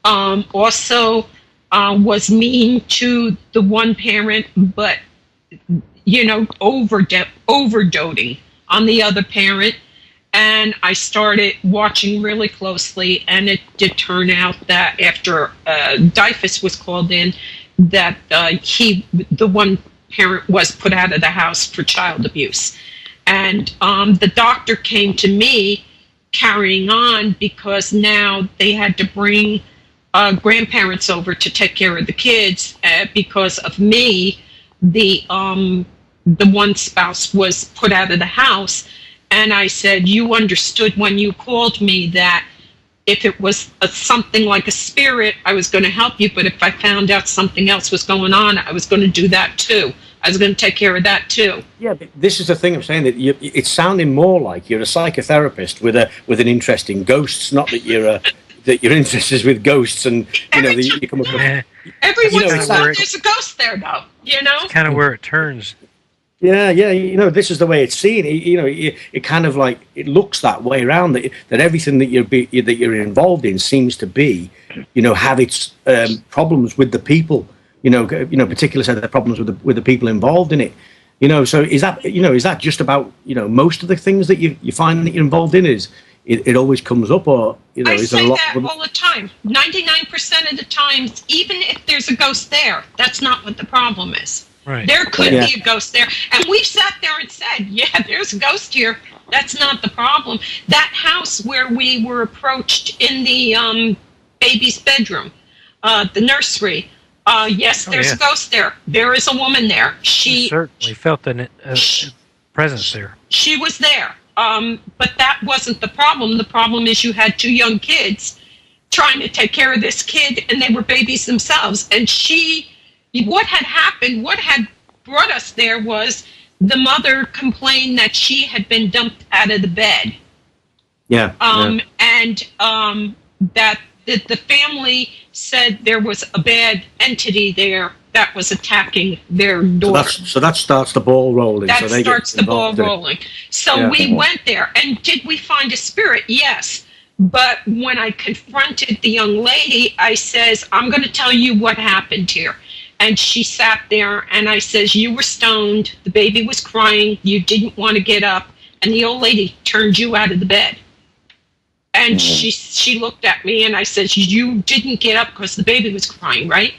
Also was mean to the one parent, but overdoting on the other parent. And I started watching really closely, and it did turn out that after DIFUS was called in, that the one parent was put out of the house for child abuse. And the doctor came to me carrying on because now they had to bring grandparents over to take care of the kids because of me. The one spouse was put out of the house. And I said, you understood when you called me that if it was something like a spirit, I was going to help you. But if I found out something else was going on, I was going to do that too. I was going to take care of that too. Yeah, but this is the thing I'm saying, that it's sounding more like you're a psychotherapist with an interest in ghosts, not that you're interested with ghosts and you come up with. Every once in a while, there's a ghost there, though. It's kind of where it turns. Yeah, this is the way it's seen. It kind of like it looks that way around. That everything that you're involved in seems to be, have its problems with the people. Particular set of problems with the people involved in it. So is that just about most of the things that you find that you're involved in? It always comes up, or I is say there a lot that all the time. 99% of the times, even if there's a ghost there, that's not what the problem is. Right. There could be a ghost there. And we've sat there and said, yeah, there's a ghost here. That's not the problem. That house where we were approached in the baby's bedroom, the nursery, yes, there's a ghost there. There is a woman there. She certainly felt a presence there. She was there. But that wasn't the problem. The problem is you had two young kids trying to take care of this kid, and they were babies themselves. And what had happened, what had brought us there was the mother complained that she had been dumped out of the bed. Yeah. And that the family said there was a bad entity there that was attacking their daughter. So that starts the ball rolling. That starts the ball rolling. So we went there, and did we find a spirit? Yes. But when I confronted the young lady, I says, I'm going to tell you what happened here. And she sat there, and I says, you were stoned, the baby was crying, you didn't want to get up, and the old lady turned you out of the bed. And she looked at me, and I says, you didn't get up because the baby was crying, right?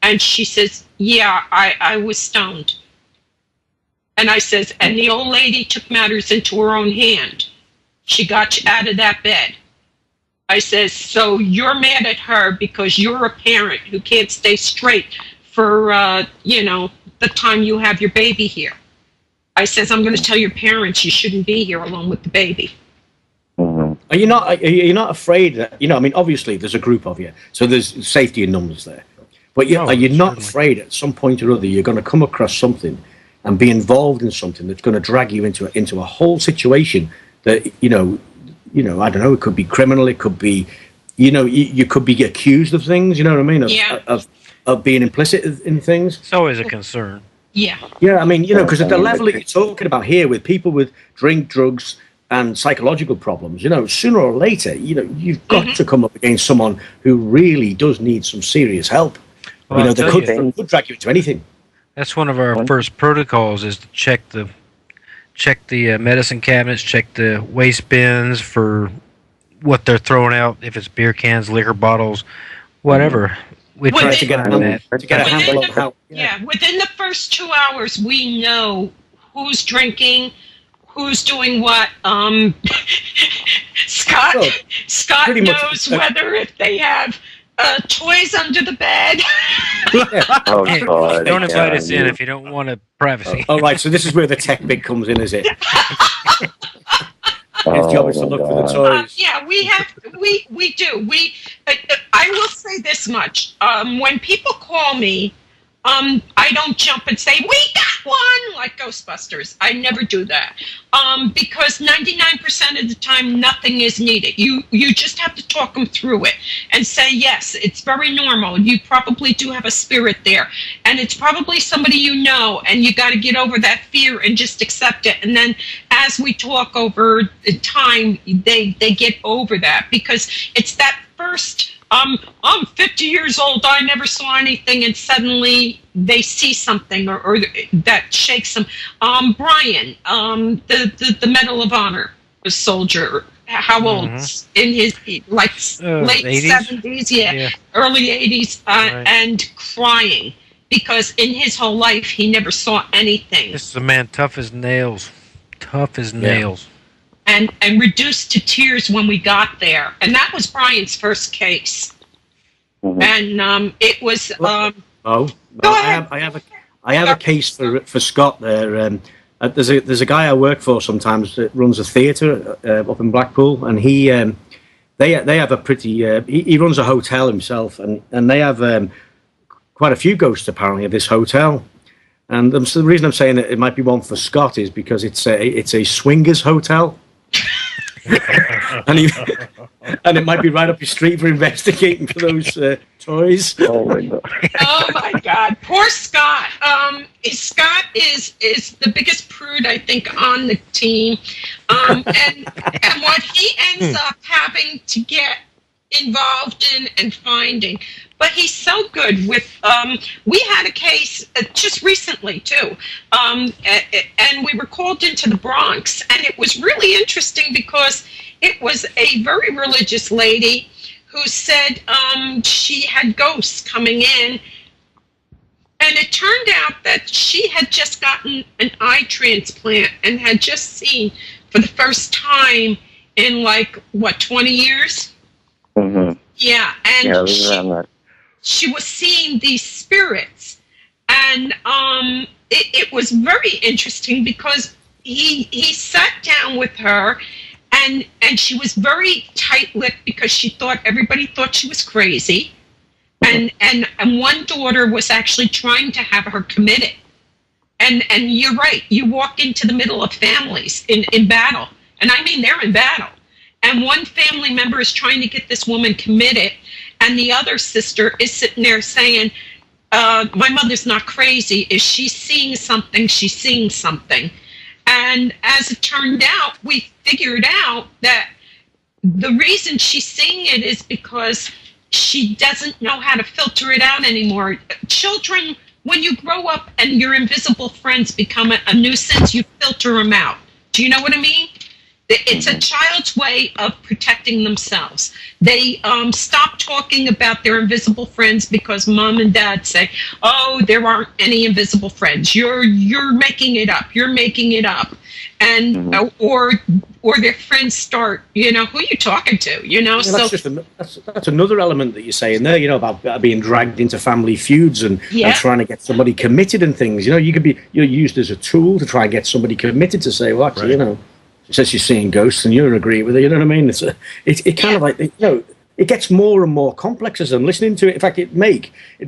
And she says, yeah, I was stoned. And I says, and the old lady took matters into her own hand. She got you out of that bed. I says, so you're mad at her because you're a parent who can't stay straight for, the time you have your baby here. I says, I'm going to tell your parents you shouldn't be here along with the baby. Are you not afraid that, obviously there's a group of you, so there's safety in numbers there. But are you not afraid at some point or other you're going to come across something and be involved in something that's going to drag you into a whole situation that, I don't know, it could be criminal, it could be, you could be accused of things, you know what I mean? Of being implicit in things. It's always a concern. Yeah. Yeah, because at the level that you're talking about here with people with drink, drugs, and psychological problems, sooner or later, you've got to come up against someone who really does need some serious help. Well, they could drag you into anything. That's one of our first protocols, is to check the medicine cabinets, check the waste bins for what they're throwing out, if it's beer cans, liquor bottles, whatever. We try to get a handle of how. Yeah, within the first 2 hours, we know who's drinking, who's doing what. Scott knows whether if they have toys under the bed. Oh, God. Don't invite us in if you don't want privacy. Oh, right. So this is where the tech bit comes in, is it? His job is to look for the toys. Yeah, we do. I will say this much. When people call me, I don't jump and say, we got one like Ghostbusters. I never do that. Because 99% of the time, nothing is needed. You just have to talk them through it and say, yes, it's very normal. You probably do have a spirit there. And it's probably somebody you know, and you got to get over that fear and just accept it. And then as we talk over the time, they get over that, because it's that first, I'm 50 years old, I never saw anything, and suddenly they see something or that shakes them. Brian, the Medal of Honor soldier, how old? In his late 80s? 70s, yeah, early 80s, Right. and crying because in his whole life he never saw anything. This is a man tough as nails. Tough as nails. And reduced to tears when we got there. And that was Brian's first case. And it was... I have a case for Scott there. There's a guy I work for sometimes that runs a theatre up in Blackpool, and they have a pretty... he runs a hotel himself, and they have quite a few ghosts apparently at this hotel. And so the reason I'm saying that it might be one for Scott is because it's a swingers hotel. and it might be right up your street for investigating for those toys. Oh my God. Oh my God, poor Scott. Scott is the biggest prude I think on the team, and what he ends up having to get involved in and finding. But he's so good with, we had a case just recently too, and we were called into the Bronx, and it was really interesting because it was a very religious lady who said she had ghosts coming in, and it turned out that she had just gotten an eye transplant and had just seen for the first time in 20 years? Yeah, and she was seeing these spirits, and it was very interesting because he sat down with her, and she was very tight-lipped because everybody thought she was crazy, and one daughter was actually trying to have her committed, and you're right, you walk into the middle of families in battle, and I mean they're in battle. And one family member is trying to get this woman committed, and the other sister is sitting there saying, my mother's not crazy. If she's seeing something, she's seeing something. And as it turned out, we figured out that the reason she's seeing it is because she doesn't know how to filter it out anymore. Children, when you grow up and your invisible friends become a nuisance, you filter them out. Do you know what I mean? It's a child's way of protecting themselves. They stop talking about their invisible friends because mom and dad say, "Oh, there aren't any invisible friends. You're making it up. You're making it up," and or their friends start, who are you talking to? That's another element that you're saying there. About being dragged into family feuds and trying to get somebody committed and things. You're used as a tool to try and get somebody committed to say, well, actually, she says she's seeing ghosts, and you agree with her. You know what I mean? It kind of like it gets more and more complex as I'm listening to it. In fact, it'd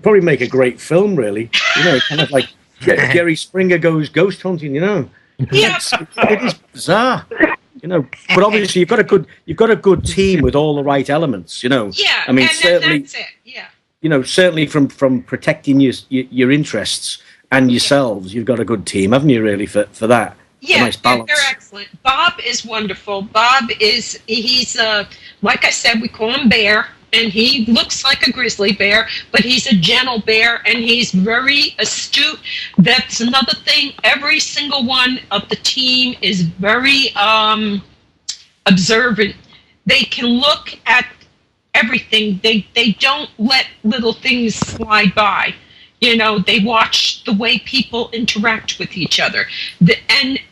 probably make a great film, really. Kind of like Jerry Springer goes ghost hunting. Yeah. It is bizarre. But obviously you've got a good team with all the right elements. Yeah. I mean, certainly that's it. Yeah. Certainly from protecting your interests and yourselves, you've got a good team, haven't you? Really for that. Yeah, nice balance. They're excellent. Bob is wonderful. Bob he's like I said, we call him Bear, and he looks like a grizzly bear, but he's a gentle bear, and he's very astute. That's another thing. Every single one of the team is very observant. They can look at everything. They don't let little things slide by. They watch the way people interact with each other,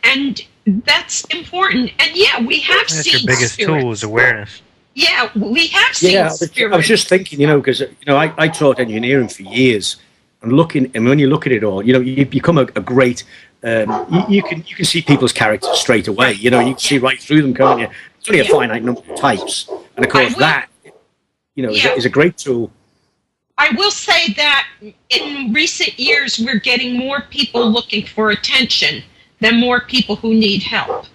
and that's important. And we have that's seen your biggest spirits. tool is awareness. Yeah, we have seen spirits. I was just thinking, because I taught engineering for years, and when you look at it all, you become a great. You can see people's characters straight away. You can see right through them, can't you? It's only a finite number of types, and of course that, is a great tool. I will say that in recent years, we're getting more people looking for attention than more people who need help.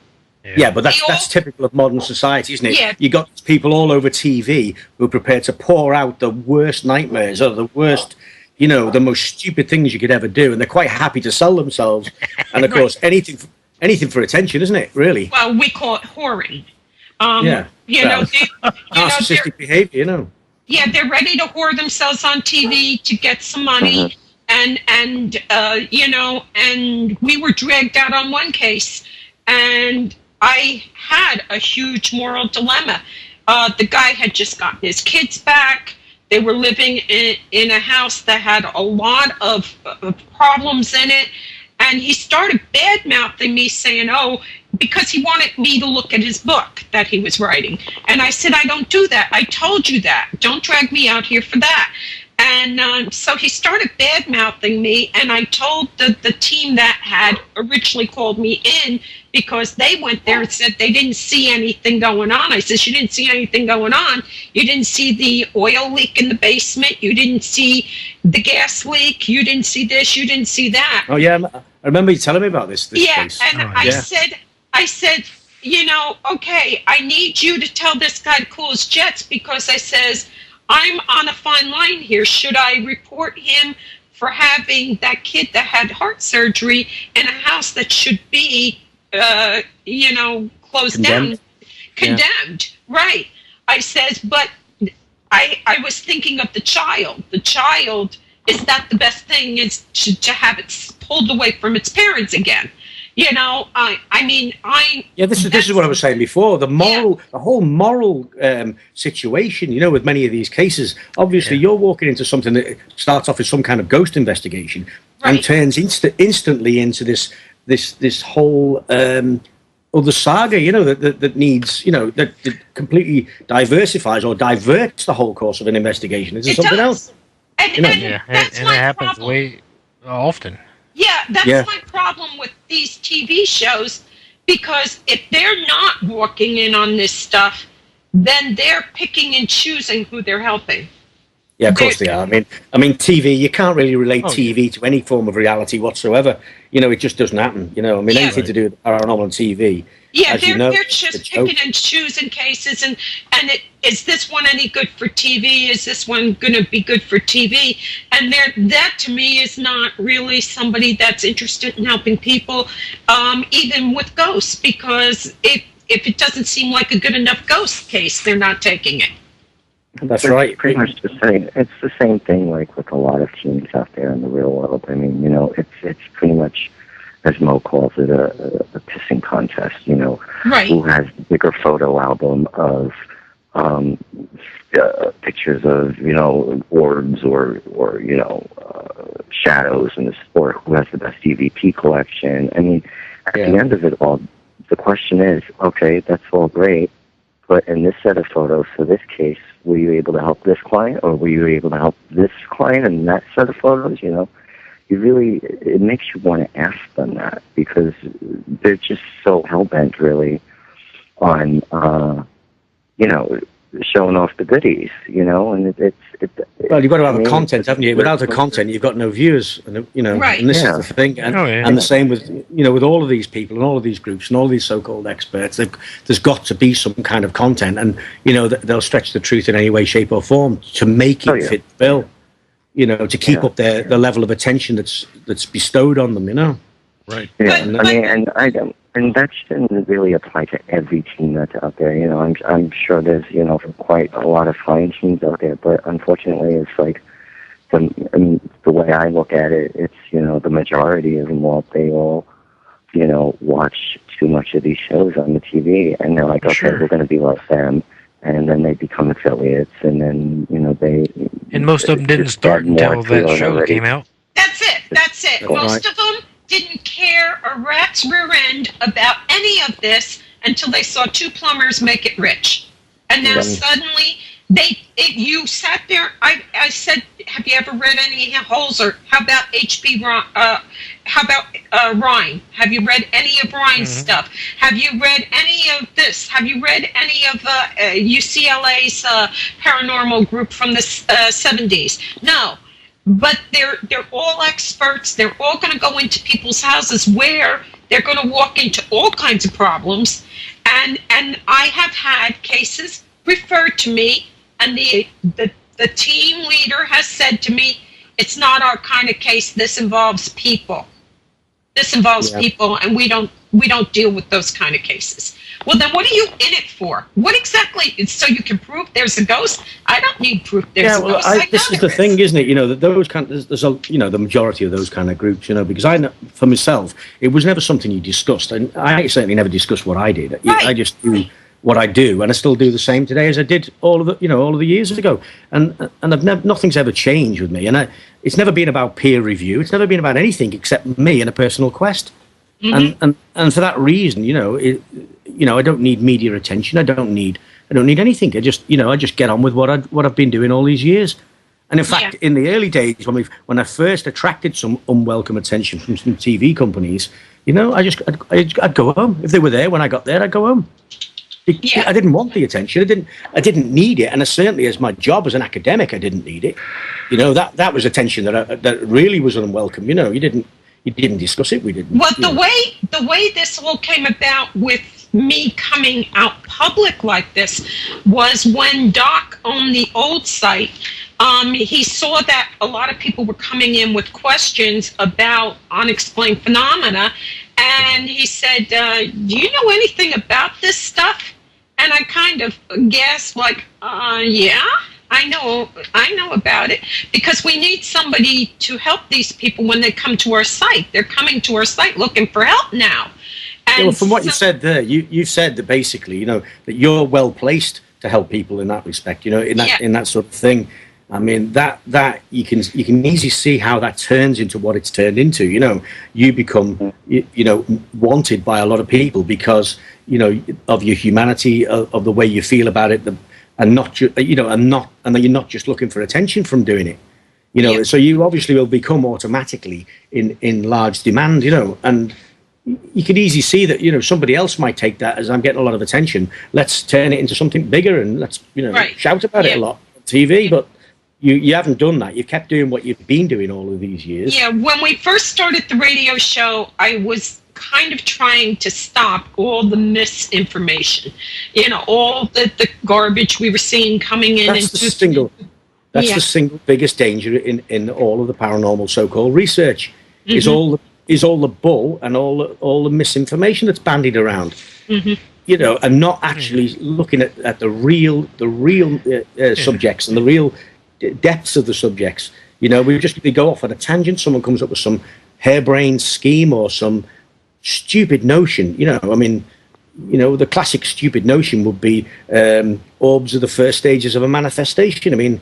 Yeah, but that's typical of modern society, isn't it? Yeah. You got people all over TV who are prepared to pour out the worst nightmares or the worst, the most stupid things you could ever do, and they're quite happy to sell themselves. And of course, anything for attention, isn't it? Really? Well, we call it whoring. Narcissistic behavior, Yeah, they're ready to whore themselves on TV to get some money, and we were dragged out on one case, and I had a huge moral dilemma. The guy had just gotten his kids back. They were living in a house that had a lot of problems in it, and he started bad-mouthing me, saying, because he wanted me to look at his book that he was writing. And I said, I don't do that. I told you that. Don't drag me out here for that. And so he started bad-mouthing me, and I told the team that had originally called me in, because they went there and said they didn't see anything going on. I said, you didn't see anything going on. You didn't see the oil leak in the basement. You didn't see the gas leak. You didn't see this. You didn't see that. Oh, yeah. I remember you telling me about this case. And I said, okay, I need you to tell this guy to cool his jets, because I says, I'm on a fine line here. Should I report him for having that kid that had heart surgery in a house that should be, closed down? Condemned, right. I says, but I was thinking of the child. The child, is that the best thing, is to have it pulled away from its parents again? This is what I was saying before. The whole moral situation, with many of these cases. Obviously, you're walking into something that starts off as some kind of ghost investigation and turns instantly into this whole other saga. That needs, that completely diversifies or diverts the whole course of an investigation into something else. And it happens way often. Yeah, that's my problem with these TV shows, because if they're not walking in on this stuff, then they're picking and choosing who they're helping. Yeah, of course they are. I mean, TV, you can't really relate TV to any form of reality whatsoever. It just doesn't happen. Anything to do with paranormal TV. Yeah, they're just picking and choosing cases, and is this one any good for TV? Is this one going to be good for TV? And that to me is not really somebody that's interested in helping people, even with ghosts, because if it doesn't seem like a good enough ghost case, they're not taking it. That's right. Pretty much the same. It's the same thing, like with a lot of teams out there in the real world. I mean, it's pretty much, as Mo calls it, a pissing contest. Right. Who has the bigger photo album of pictures of orbs or shadows, or who has the best EVP collection. I mean, at the end of it all, the question is, okay, that's all great, but in this set of photos for this case, were you able to help this client, or were you able to help this client in that set of photos? It makes you want to ask them that, because they're just so hell-bent, really, on, showing off the goodies, and it's well, you've got to have a content, haven't you? Without the content, you've got no viewers, Right. And this is the thing, and the same with, with all of these people and all of these groups and all these so-called experts. There's got to be some kind of content, and they'll stretch the truth in any way, shape, or form to make it fit the bill. To keep up the level of attention that's bestowed on them. Right. Yeah, and that shouldn't really apply to every team that's out there. I'm sure there's quite a lot of fine teams out there, but unfortunately, it's like the way I look at it, it's the majority of them they all watch too much of these shows on the TV, and they're like, okay, we're going to be like them. And then they become affiliates, and then they. And most of them didn't start until that show came out. That's it. Most of them didn't care a rat's rear end about any of this until they saw two plumbers make it rich, and now suddenly You sat there. I said, have you ever read any Holzer? How about how about Rhine? Have you read any of Rhine's stuff? Have you read any of this? Have you read any of UCLA's paranormal group from the 70s? No. But they're all experts. They're all going to go into people's houses where they're going to walk into all kinds of problems. And I have had cases referred to me, and the team leader has said to me, it's not our kind of case. This involves people. This involves people, and we don't deal with those kind of cases. Well, then what are you in it for? What exactly? So you can prove there's a ghost? I don't need proof there's a ghost. This is the thing, isn't it? That those there's the majority of those kind of groups, because I know for myself, it was never something you discussed, and I certainly never discussed what I did. Right. I just do what I do, and I still do the same today as I did all of the years ago, and nothing's ever changed with me, and it's never been about peer review. It's never been about anything except me and a personal quest, and for that reason, I don't need media attention. I don't need anything. I just get on with what I've been doing all these years. And in fact, in the early days when I first attracted some unwelcome attention from some TV companies, I'd go home. If they were there when I got there, I'd go home. I didn't want the attention. I didn't need it, and certainly as my job as an academic, I didn't need it. That was attention that really was unwelcome. You didn't discuss it. We didn't. Well, the way this all came about with me coming out public like this was when Doc owned the old site. He saw that a lot of people were coming in with questions about unexplained phenomena, and he said, do you know anything about this stuff? And I kind of guessed, yeah, I know about it, because we need somebody to help these people when they come to our site. They're coming to our site looking for help now. And from what you said there, you said that basically, that you're well placed to help people in that respect, in that sort of thing. I mean, that you can easily see how that turns into what it's turned into. You become, wanted by a lot of people because, of your humanity, of the way you feel about it, and you're not just looking for attention from doing it. So you obviously will become automatically in large demand, and you could easily see that, somebody else might take that as I'm getting a lot of attention. Let's turn it into something bigger and let's, shout about it a lot on TV. But you haven't done that. You've kept doing what you've been doing all of these years. Yeah, when we first started the radio show, I was kind of trying to stop all the misinformation, all the garbage we were seeing coming in. That's the single biggest danger in all of the paranormal so-called research is all the bull and all the misinformation that's bandied around. And not actually looking at the real subjects and the real depths of the subjects. We go off on a tangent. Someone comes up with some harebrained scheme or some stupid notion. The classic stupid notion would be orbs are the first stages of a manifestation. I mean,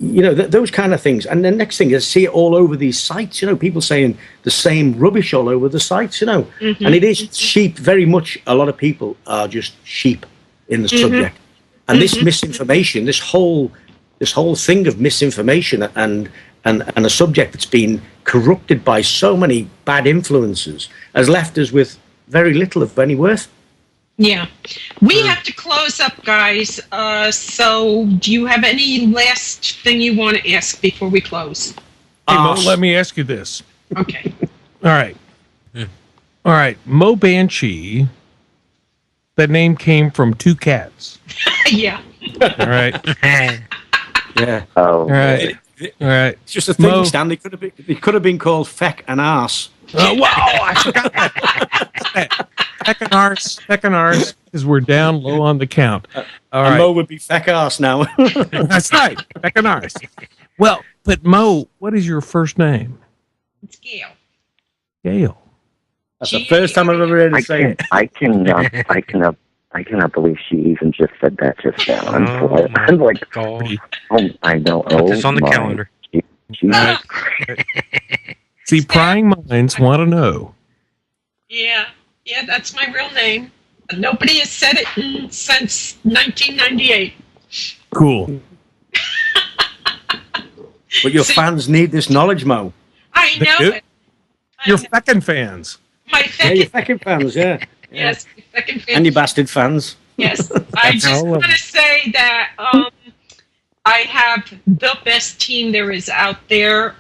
those kind of things. And the next thing is see it all over these sites. People saying the same rubbish all over the sites. And it is sheep. Very much, a lot of people are just sheep in the subject. And this misinformation, this whole thing of misinformation and a subject that's been corrupted by so many bad influences has left us with very little of any worth. Yeah. We have to close up, guys. So do you have any last thing you want to ask before we close? Hey, Mo, let me ask you this. Okay. All right. All right. Moebanshee, that name came from two cats. Yeah. All right. Yeah. Oh. All right. All right. It's just a thing, Stan. They could have been called feck and arse. Wow! I forgot that. Feck and arse, because we're down low on the count. All right. Mo would be feck arse now. That's right. Feck and arse. Well, but Mo, what is your first name? It's Gail. Gail. That's the first time I've ever heard her say it. I cannot believe she even just said that just now. I'm like, I know. Put this on the calendar. See, prying minds want to know. Yeah, that's my real name. Nobody has said it since 1998. Cool. But your fans need this knowledge, Mo. I know it. You're feckin' fans. My Yeah, your second, feckin' fans, yeah. yes, my second fan. And your bastard fans. Yes, I just want to say that I have the best team there is out there.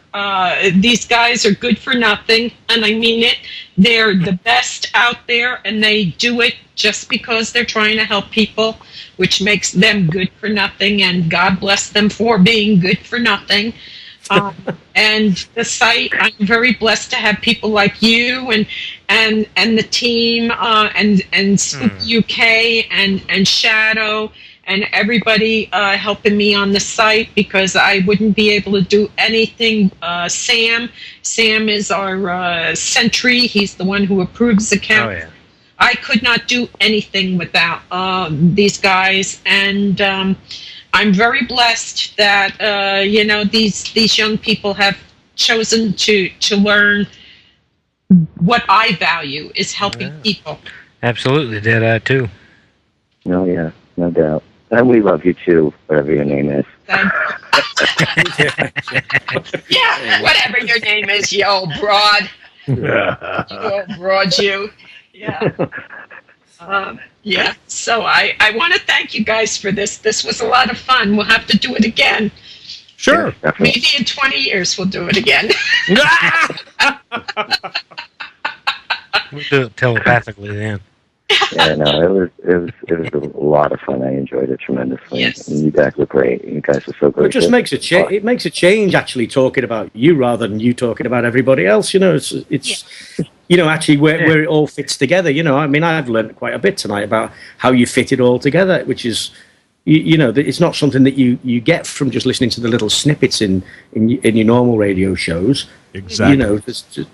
These guys are good for nothing, and I mean it. They're the best out there, and they do it just because they're trying to help people, which makes them good for nothing, and God bless them for being good for nothing. And the site, I'm very blessed to have people like you and the team and Scoop UK and Shadow and everybody helping me on the site, because I wouldn't be able to do anything. Sam is our sentry. He's the one who approves the count. Oh, yeah. I could not do anything without these guys, and I'm very blessed that these young people have chosen to learn what I value is helping people. Absolutely, did I too. No, yeah, no doubt. And we love you too, whatever your name is. Thank you. Yeah, whatever your name is, you old broad. You old broad, you. Yeah. Yeah. So I want to thank you guys for this. This was a lot of fun. We'll have to do it again. Sure. Maybe in 20 years we'll do it again. We'll do it telepathically then. Yeah, no, it was a lot of fun. I enjoyed it tremendously. Yes. And you guys were great. You guys were so great. It just makes a change. It makes a change actually talking about you rather than you talking about everybody else. It's actually where it all fits together. I mean, I've learned quite a bit tonight about how you fit it all together, which is, it's not something that you get from just listening to the little snippets in your normal radio shows. Exactly.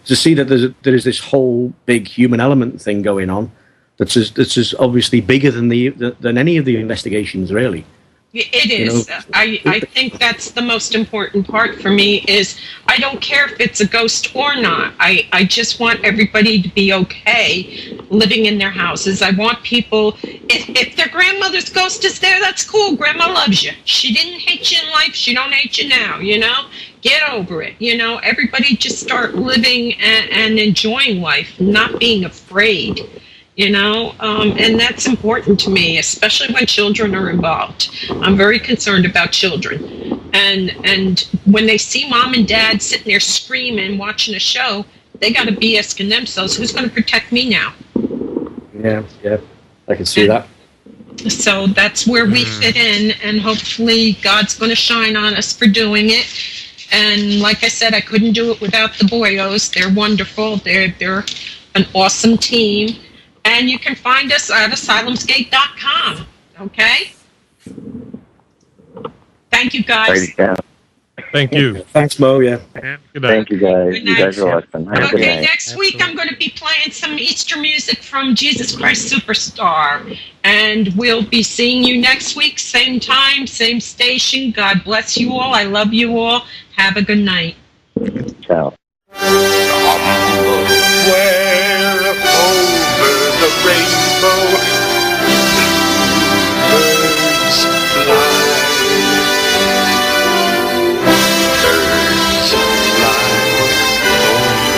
To see that there is this whole big human element thing going on. That's as obviously bigger than any of the investigations, really. It is. I think that's the most important part for me is I don't care if it's a ghost or not. I just want everybody to be okay living in their houses. I want people, if their grandmother's ghost is there, that's cool. Grandma loves you. She didn't hate you in life. She don't hate you now, Get over it. Everybody just start living and enjoying life, not being afraid. And that's important to me, especially when children are involved. I'm very concerned about children. And when they see mom and dad sitting there screaming, watching a show, they got to be asking themselves, who's going to protect me now? Yeah, I can see that. So that's where we fit in, and hopefully God's going to shine on us for doing it. And like I said, I couldn't do it without the boyos. They're wonderful. They're an awesome team. And you can find us at asylumsgate.com. Okay? Thank you, guys. Write it down. Thank you. Thanks, Mo. Yeah. Good night. Thank you, guys. Good You guys night. are awesome. Have a good Okay, night. next week I'm going to be playing some Easter music from Jesus Christ Superstar. And we'll be seeing you next week, same time, same station. God bless you all. I love you all. Have a good night. Ciao. Somewhere over the rainbow, birds fly. Birds fly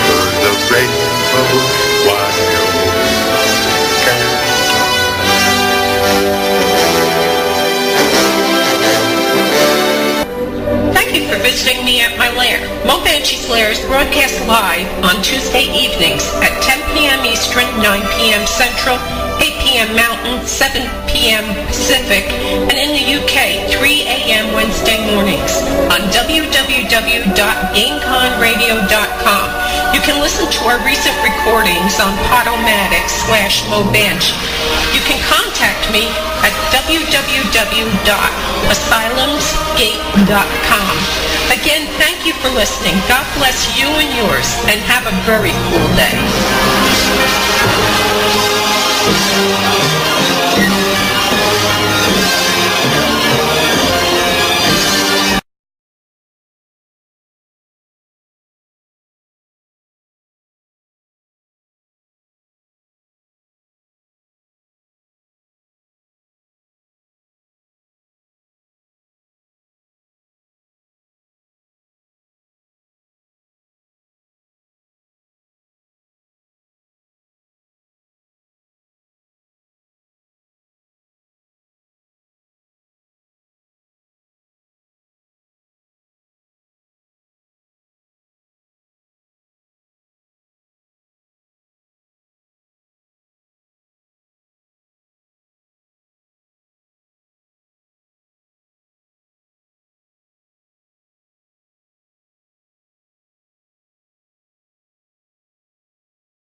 over the rainbow, while love can Thank you for visiting me at my lair. Moebanshee's Lair is broadcast live on Tuesday evenings at 10 p.m. Eastern, 9 p.m. Central, 8 p.m. Mountain, 7 p.m. Pacific, and in the UK, 3 a.m. Wednesday mornings on www.gameconradio.com. You can listen to our recent recordings on Podomatic/Moebanshee. You can contact me at www.asylumsgate.com. Again, thank you for listening. God bless you and yours, and have a very cool day.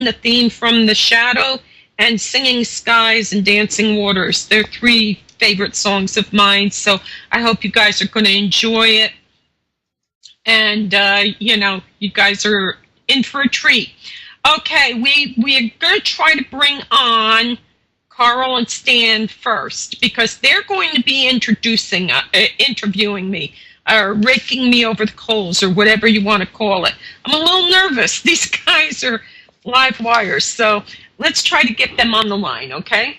the theme from The Shadow and Singing Skies and Dancing Waters. They're 3 favorite songs of mine, so I hope you guys are going to enjoy it. And, you guys are in for a treat. Okay, we're going to try to bring on Karl and Stan first, because they're going to be interviewing me, or raking me over the coals, or whatever you want to call it. I'm a little nervous. These guys are live wires, so let's try to get them on the line, okay?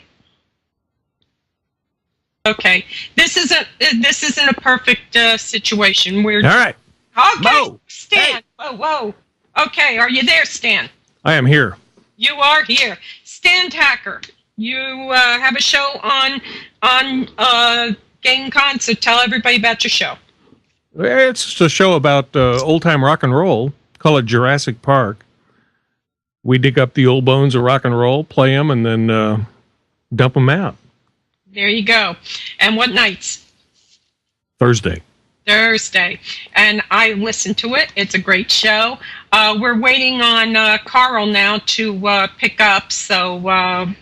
Okay, this isn't a perfect situation. All right. Okay, Mo. Stan. Hey. Whoa. Okay, are you there, Stan? I am here. You are here. Stan Tacker, you have a show on GameCon, so tell everybody about your show. It's just a show about old-time rock and roll. Call it Jurassic Park. We dig up the old bones of rock and roll, play them, and then dump them out. There you go. And what nights? Thursday. And I listened to it. It's a great show. We're waiting on Karl now to pick up, so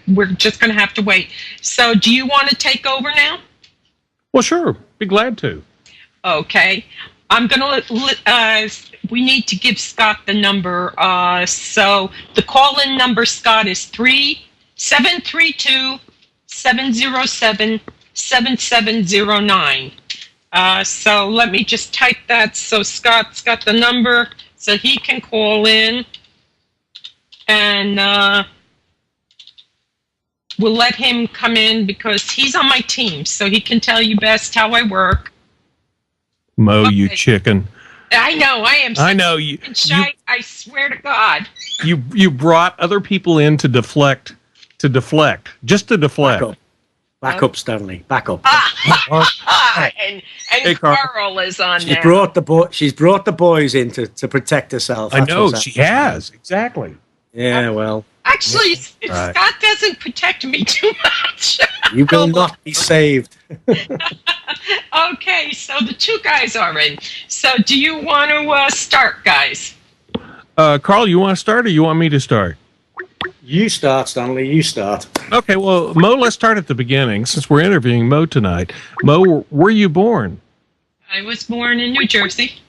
we're just going to have to wait. So do you want to take over now? Well, sure. Be glad to. Okay. I'm going to, we need to give Scott the number. So the call-in number, Scott, is 732-707-7709. So let me just type that so Scott's got the number so he can call in, and we'll let him come in because he's on my team, so he can tell you best how I work. Mo, okay. You chicken. I know, I am. I know you. Shy, I swear to God. You brought other people in to deflect, just to deflect. Back up, Stanley. Back up. And hey, Karl is on she's now. She's brought the boys in to protect herself. I know, she has. Exactly. Yeah, well. Actually, right. Scott doesn't protect me too much. You will not be saved. Okay, so the 2 guys are in. So do you want to start, guys? Karl, you want to start or you want me to start? You start, Stanley. You start. Okay, well, Mo, let's start at the beginning since we're interviewing Mo tonight. Mo, where were you born? I was born in New Jersey.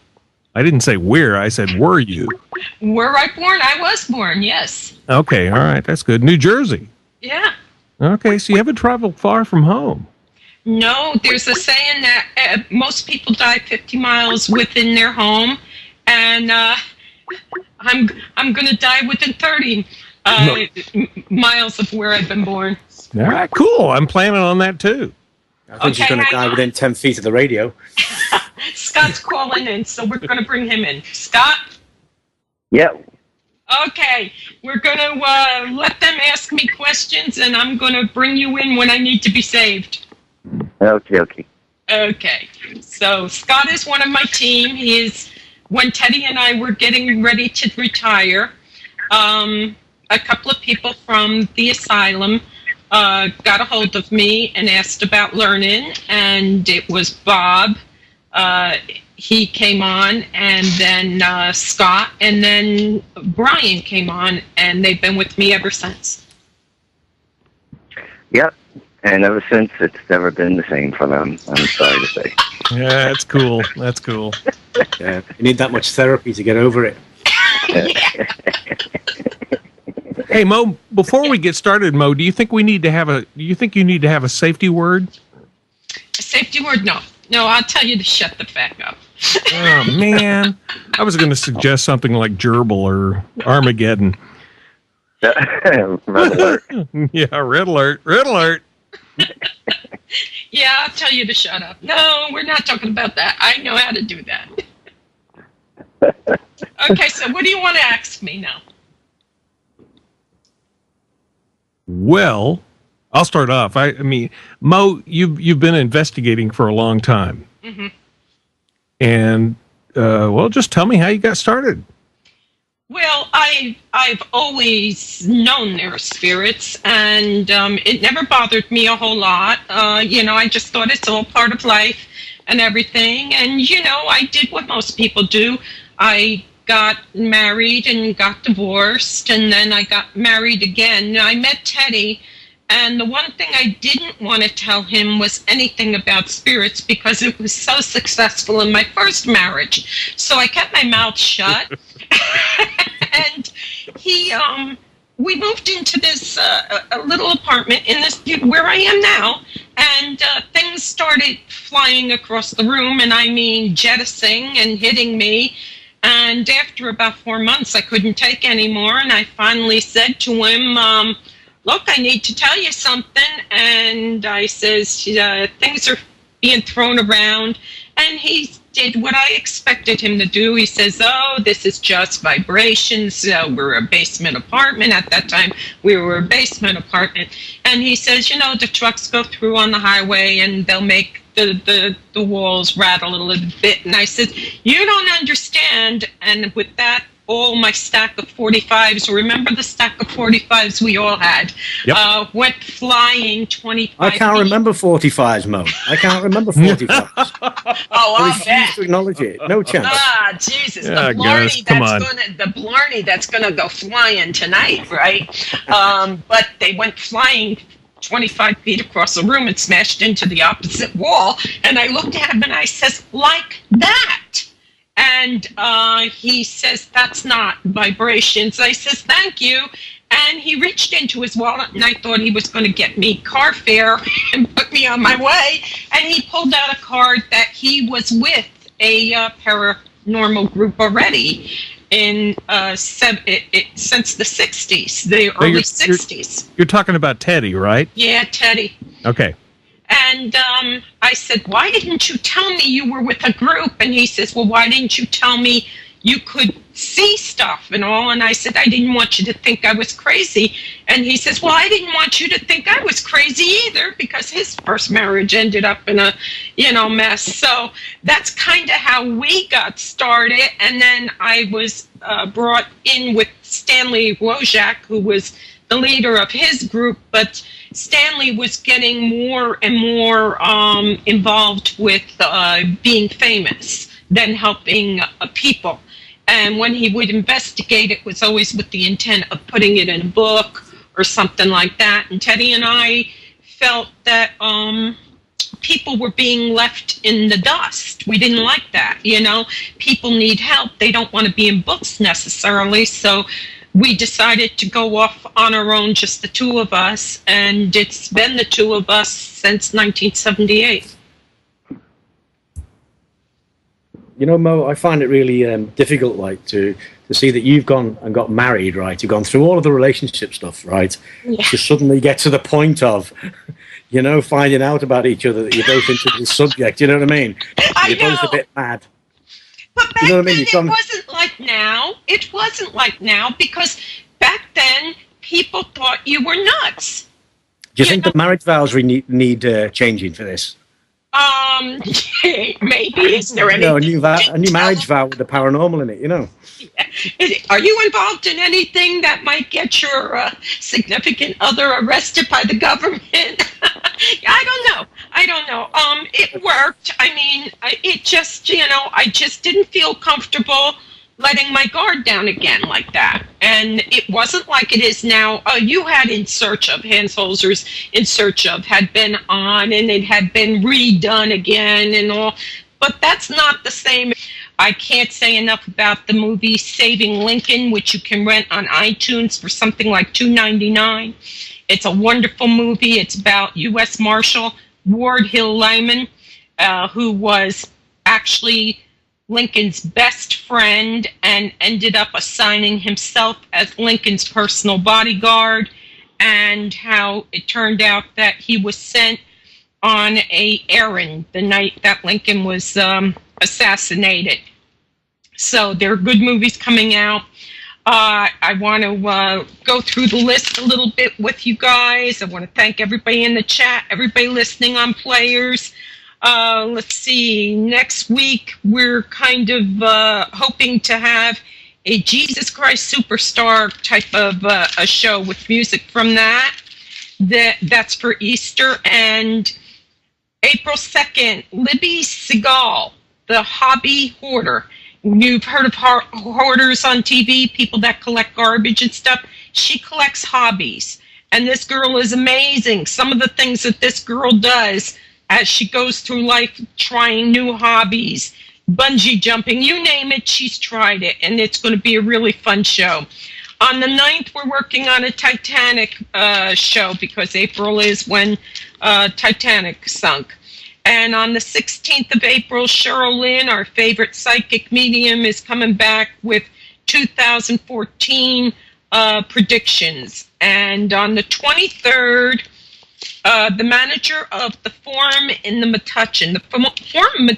I didn't say where. I said were you. Were I born? I was born, yes. Okay, all right. That's good. New Jersey. Yeah. Okay, so you haven't traveled far from home. No, there's a saying that most people die 50 miles within their home, and I'm going to die within 30 miles of where I've been born. All right, cool. I'm planning on that too. I think she's going to die within 10 feet of the radio. Scott's calling in, so we're going to bring him in. Scott? Yep. Okay, we're going to let them ask me questions, and I'm going to bring you in when I need to be saved. Okay. Okay, so Scott is one of my team. He is, when Teddy and I were getting ready to retire, a couple of people from the asylum got a hold of me and asked about learning, and it was Bob. He came on, and then Scott, and then Brian came on, and they've been with me ever since. Yep, and ever since, it's never been the same for them, I'm sorry to say. Yeah, that's cool. That's cool. Yeah, you need that much therapy to get over it. Hey Mo, before we get started, Mo, do you think you need to have a safety word? A safety word? No, I'll tell you to shut the fuck up. Oh man, I was going to suggest something like gerbil or Armageddon. Red alert. Yeah, red alert. Red alert. Yeah, I'll tell you to shut up. No, we're not talking about that. I know how to do that. Okay, so what do you want to ask me now? Well, I'll start off. I mean, Mo, you've been investigating for a long time, and well, just tell me how you got started. Well, I've always known there are spirits, and it never bothered me a whole lot. I just thought it's all part of life and everything. And I did what most people do. I got married and got divorced, and then I got married again. I met Teddy, and the one thing I didn't want to tell him was anything about spirits because it was so successful in my first marriage. So I kept my mouth shut. And we moved into this a little apartment in this where I am now, and things started flying across the room, and I mean jettisoning and hitting me. And after about 4 months, I couldn't take anymore, and I finally said to him, look, I need to tell you something. And I says, things are being thrown around. And he did what I expected him to do. He says, oh, this is just vibrations. We're a basement apartment. At that time, we were a basement apartment. And he says, you know, the trucks go through on the highway and they'll make the walls rattle a little bit. And I said, you don't understand. And with that, all my stack of 45s, remember the stack of 45s we all had, went flying 25 I can't remember 45s, Mo. I can't remember 45s. I refuse to acknowledge it. No chance. Ah, Jesus. Yeah, the blarney that's gonna go flying tonight, right? But they went flying 25 feet across the room and smashed into the opposite wall. And I looked at him and I says, like that. And he says, that's not vibrations. I says, thank you. And he reached into his wallet, and I thought he was going to get me car fare and put me on my way. And he pulled out a card that he was with a paranormal group already in since the 60s, the early 60s. You're talking about Teddy, right? Yeah, Teddy. Okay. And I said, why didn't you tell me you were with a group? And he says, well, why didn't you tell me you could see stuff and all? And I said, I didn't want you to think I was crazy. And he says, well, I didn't want you to think I was crazy either, because his first marriage ended up in a, mess. So that's kind of how we got started. And then I was brought in with Stanley Wojak, who was the leader of his group, but Stanley was getting more and more involved with being famous than helping people. And when he would investigate, it was always with the intent of putting it in a book or something like that. And Teddy and I felt that people were being left in the dust. We didn't like that, People need help. They don't want to be in books necessarily, so we decided to go off on our own, just the two of us, and it's been the two of us since 1978. Mo, I find it really difficult, to see that you've gone and got married, right? You've gone through all of the relationship stuff, right? Yeah. To suddenly get to the point of, finding out about each other, that you're both into this subject, you know what I mean? You're both a bit mad. But back then, it wasn't like now. It wasn't like now, because back then, people thought you were nuts. Do you think the marriage vows need changing for this? Maybe. Is there any? A new marriage vow with the paranormal in it, Yeah. Are you involved in anything that might get your significant other arrested by the government? I don't know. It worked. I mean, it just, I just didn't feel comfortable letting my guard down again like that. And it wasn't like it is now. You had In Search of, Hans Holzer's In Search of had been on, and it had been redone again and all. But that's not the same. I can't say enough about the movie Saving Lincoln, which you can rent on iTunes for something like $2.99. It's a wonderful movie. It's about U.S. Marshal Ward Hill Lyman, who was actually Lincoln's best friend and ended up assigning himself as Lincoln's personal bodyguard, and how it turned out that he was sent on an errand the night that Lincoln was assassinated. So there are good movies coming out. I want to go through the list a little bit with you guys. I want to thank everybody in the chat, everybody listening on Players. Let's see, next week we're kind of hoping to have a Jesus Christ Superstar type of a show with music from that's for Easter. And April 2nd, Libby Segal, the hobby hoarder. You've heard of hoarders on TV, people that collect garbage and stuff. She collects hobbies. And this girl is amazing. Some of the things that this girl does as she goes through life trying new hobbies, bungee jumping, you name it, she's tried it. And it's going to be a really fun show. On the 9th, we're working on a Titanic show because April is when Titanic sunk. And on the 16th of April, Cheryl Lynn, our favorite psychic medium, is coming back with 2014 predictions. And on the 23rd, the manager of the Forum in the Metuchen, the Forum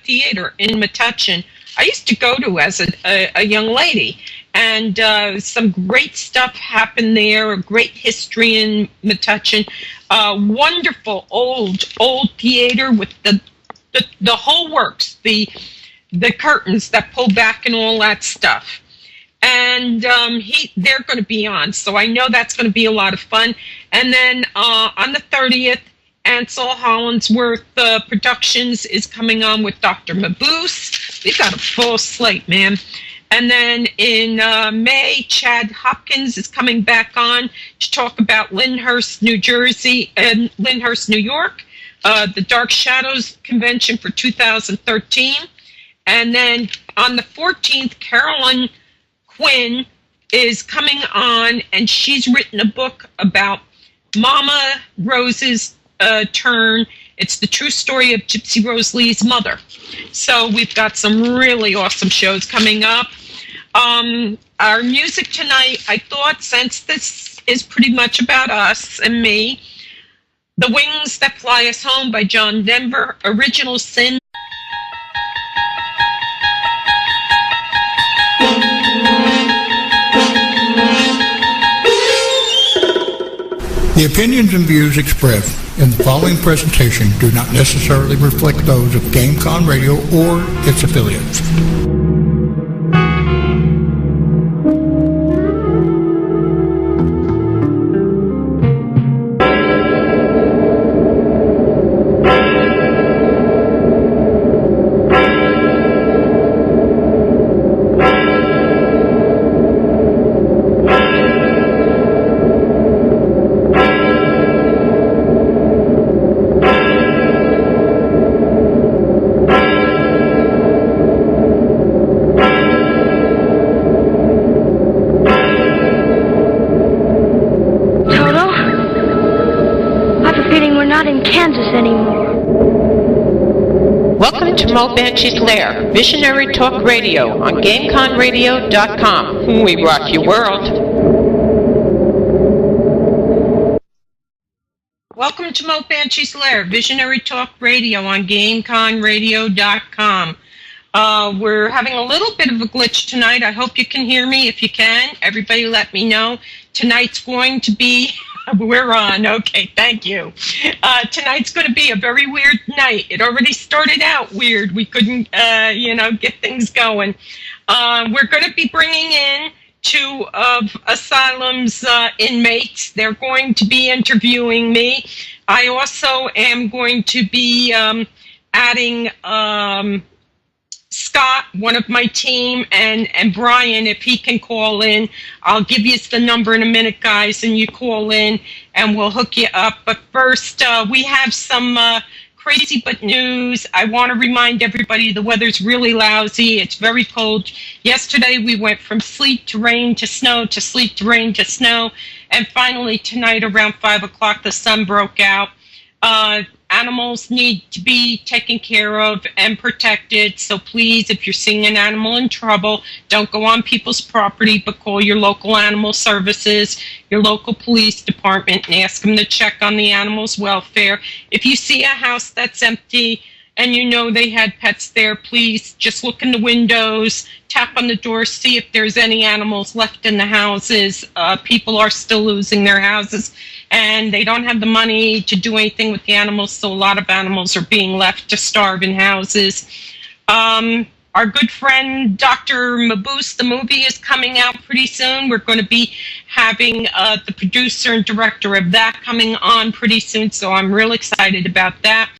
Theater in Metuchen, I used to go to as a young lady. And some great stuff happened there, a great history in Metuchen. Wonderful old theater with the whole works, the curtains that pull back and all that stuff. And they're going to be on, so I know that's going to be a lot of fun. And then on the 30th, Ansel Hollingsworth Productions is coming on with Dr. Mabuse. We've got a full slate, man. And then in May, Chad Hopkins is coming back on to talk about Lyndhurst, New Jersey, and Lyndhurst, New York, the Dark Shadows Convention for 2013. And then on the 14th, Carolyn Quinn is coming on, and she's written a book about Mama Rose's turn. It's the true story of Gypsy Rose Lee's mother. So we've got some really awesome shows coming up. Our music tonight, I thought, since this is pretty much about us and me, The Wings That Fly Us Home by John Denver, Original Sin. The opinions and views expressed in the following presentation do not necessarily reflect those of GameCon Radio or its affiliates. Moebanshee's Lair, Visionary Talk Radio on GameConRadio.com. We rock your world. Welcome to Moebanshee's Lair, Visionary Talk Radio on GameConRadio.com. We're having a little bit of a glitch tonight. I hope you can hear me. If you can, everybody let me know. Tonight's going to be... We're on. Okay, thank you. Tonight's going to be a very weird night. It already started out weird. We couldn't, get things going. We're going to be bringing in two of Asylum's inmates. They're going to be interviewing me. I also am going to be adding Scott, one of my team, and Brian, if he can call in. I'll give you the number in a minute, guys, and you call in, and we'll hook you up. But first, we have some crazy but news. I want to remind everybody the weather's really lousy. It's very cold. Yesterday, we went from sleet to rain to snow to sleet to rain to snow. And finally, tonight, around 5 o'clock, the sun broke out. Animals need to be taken care of and protected. So please, if you're seeing an animal in trouble, don't go on people's property, but call your local animal services, your local police department, and ask them to check on the animal's welfare. If you see a house that's empty and you know they had pets there, please just look in the windows, tap on the door, see if there's any animals left in the houses. People are still losing their houses, and they don't have the money to do anything with the animals, so a lot of animals are being left to starve in houses. Our good friend Dr. Mabuse, the movie is coming out pretty soon. We're going to be having the producer and director of that coming on pretty soon, so I'm real excited about that.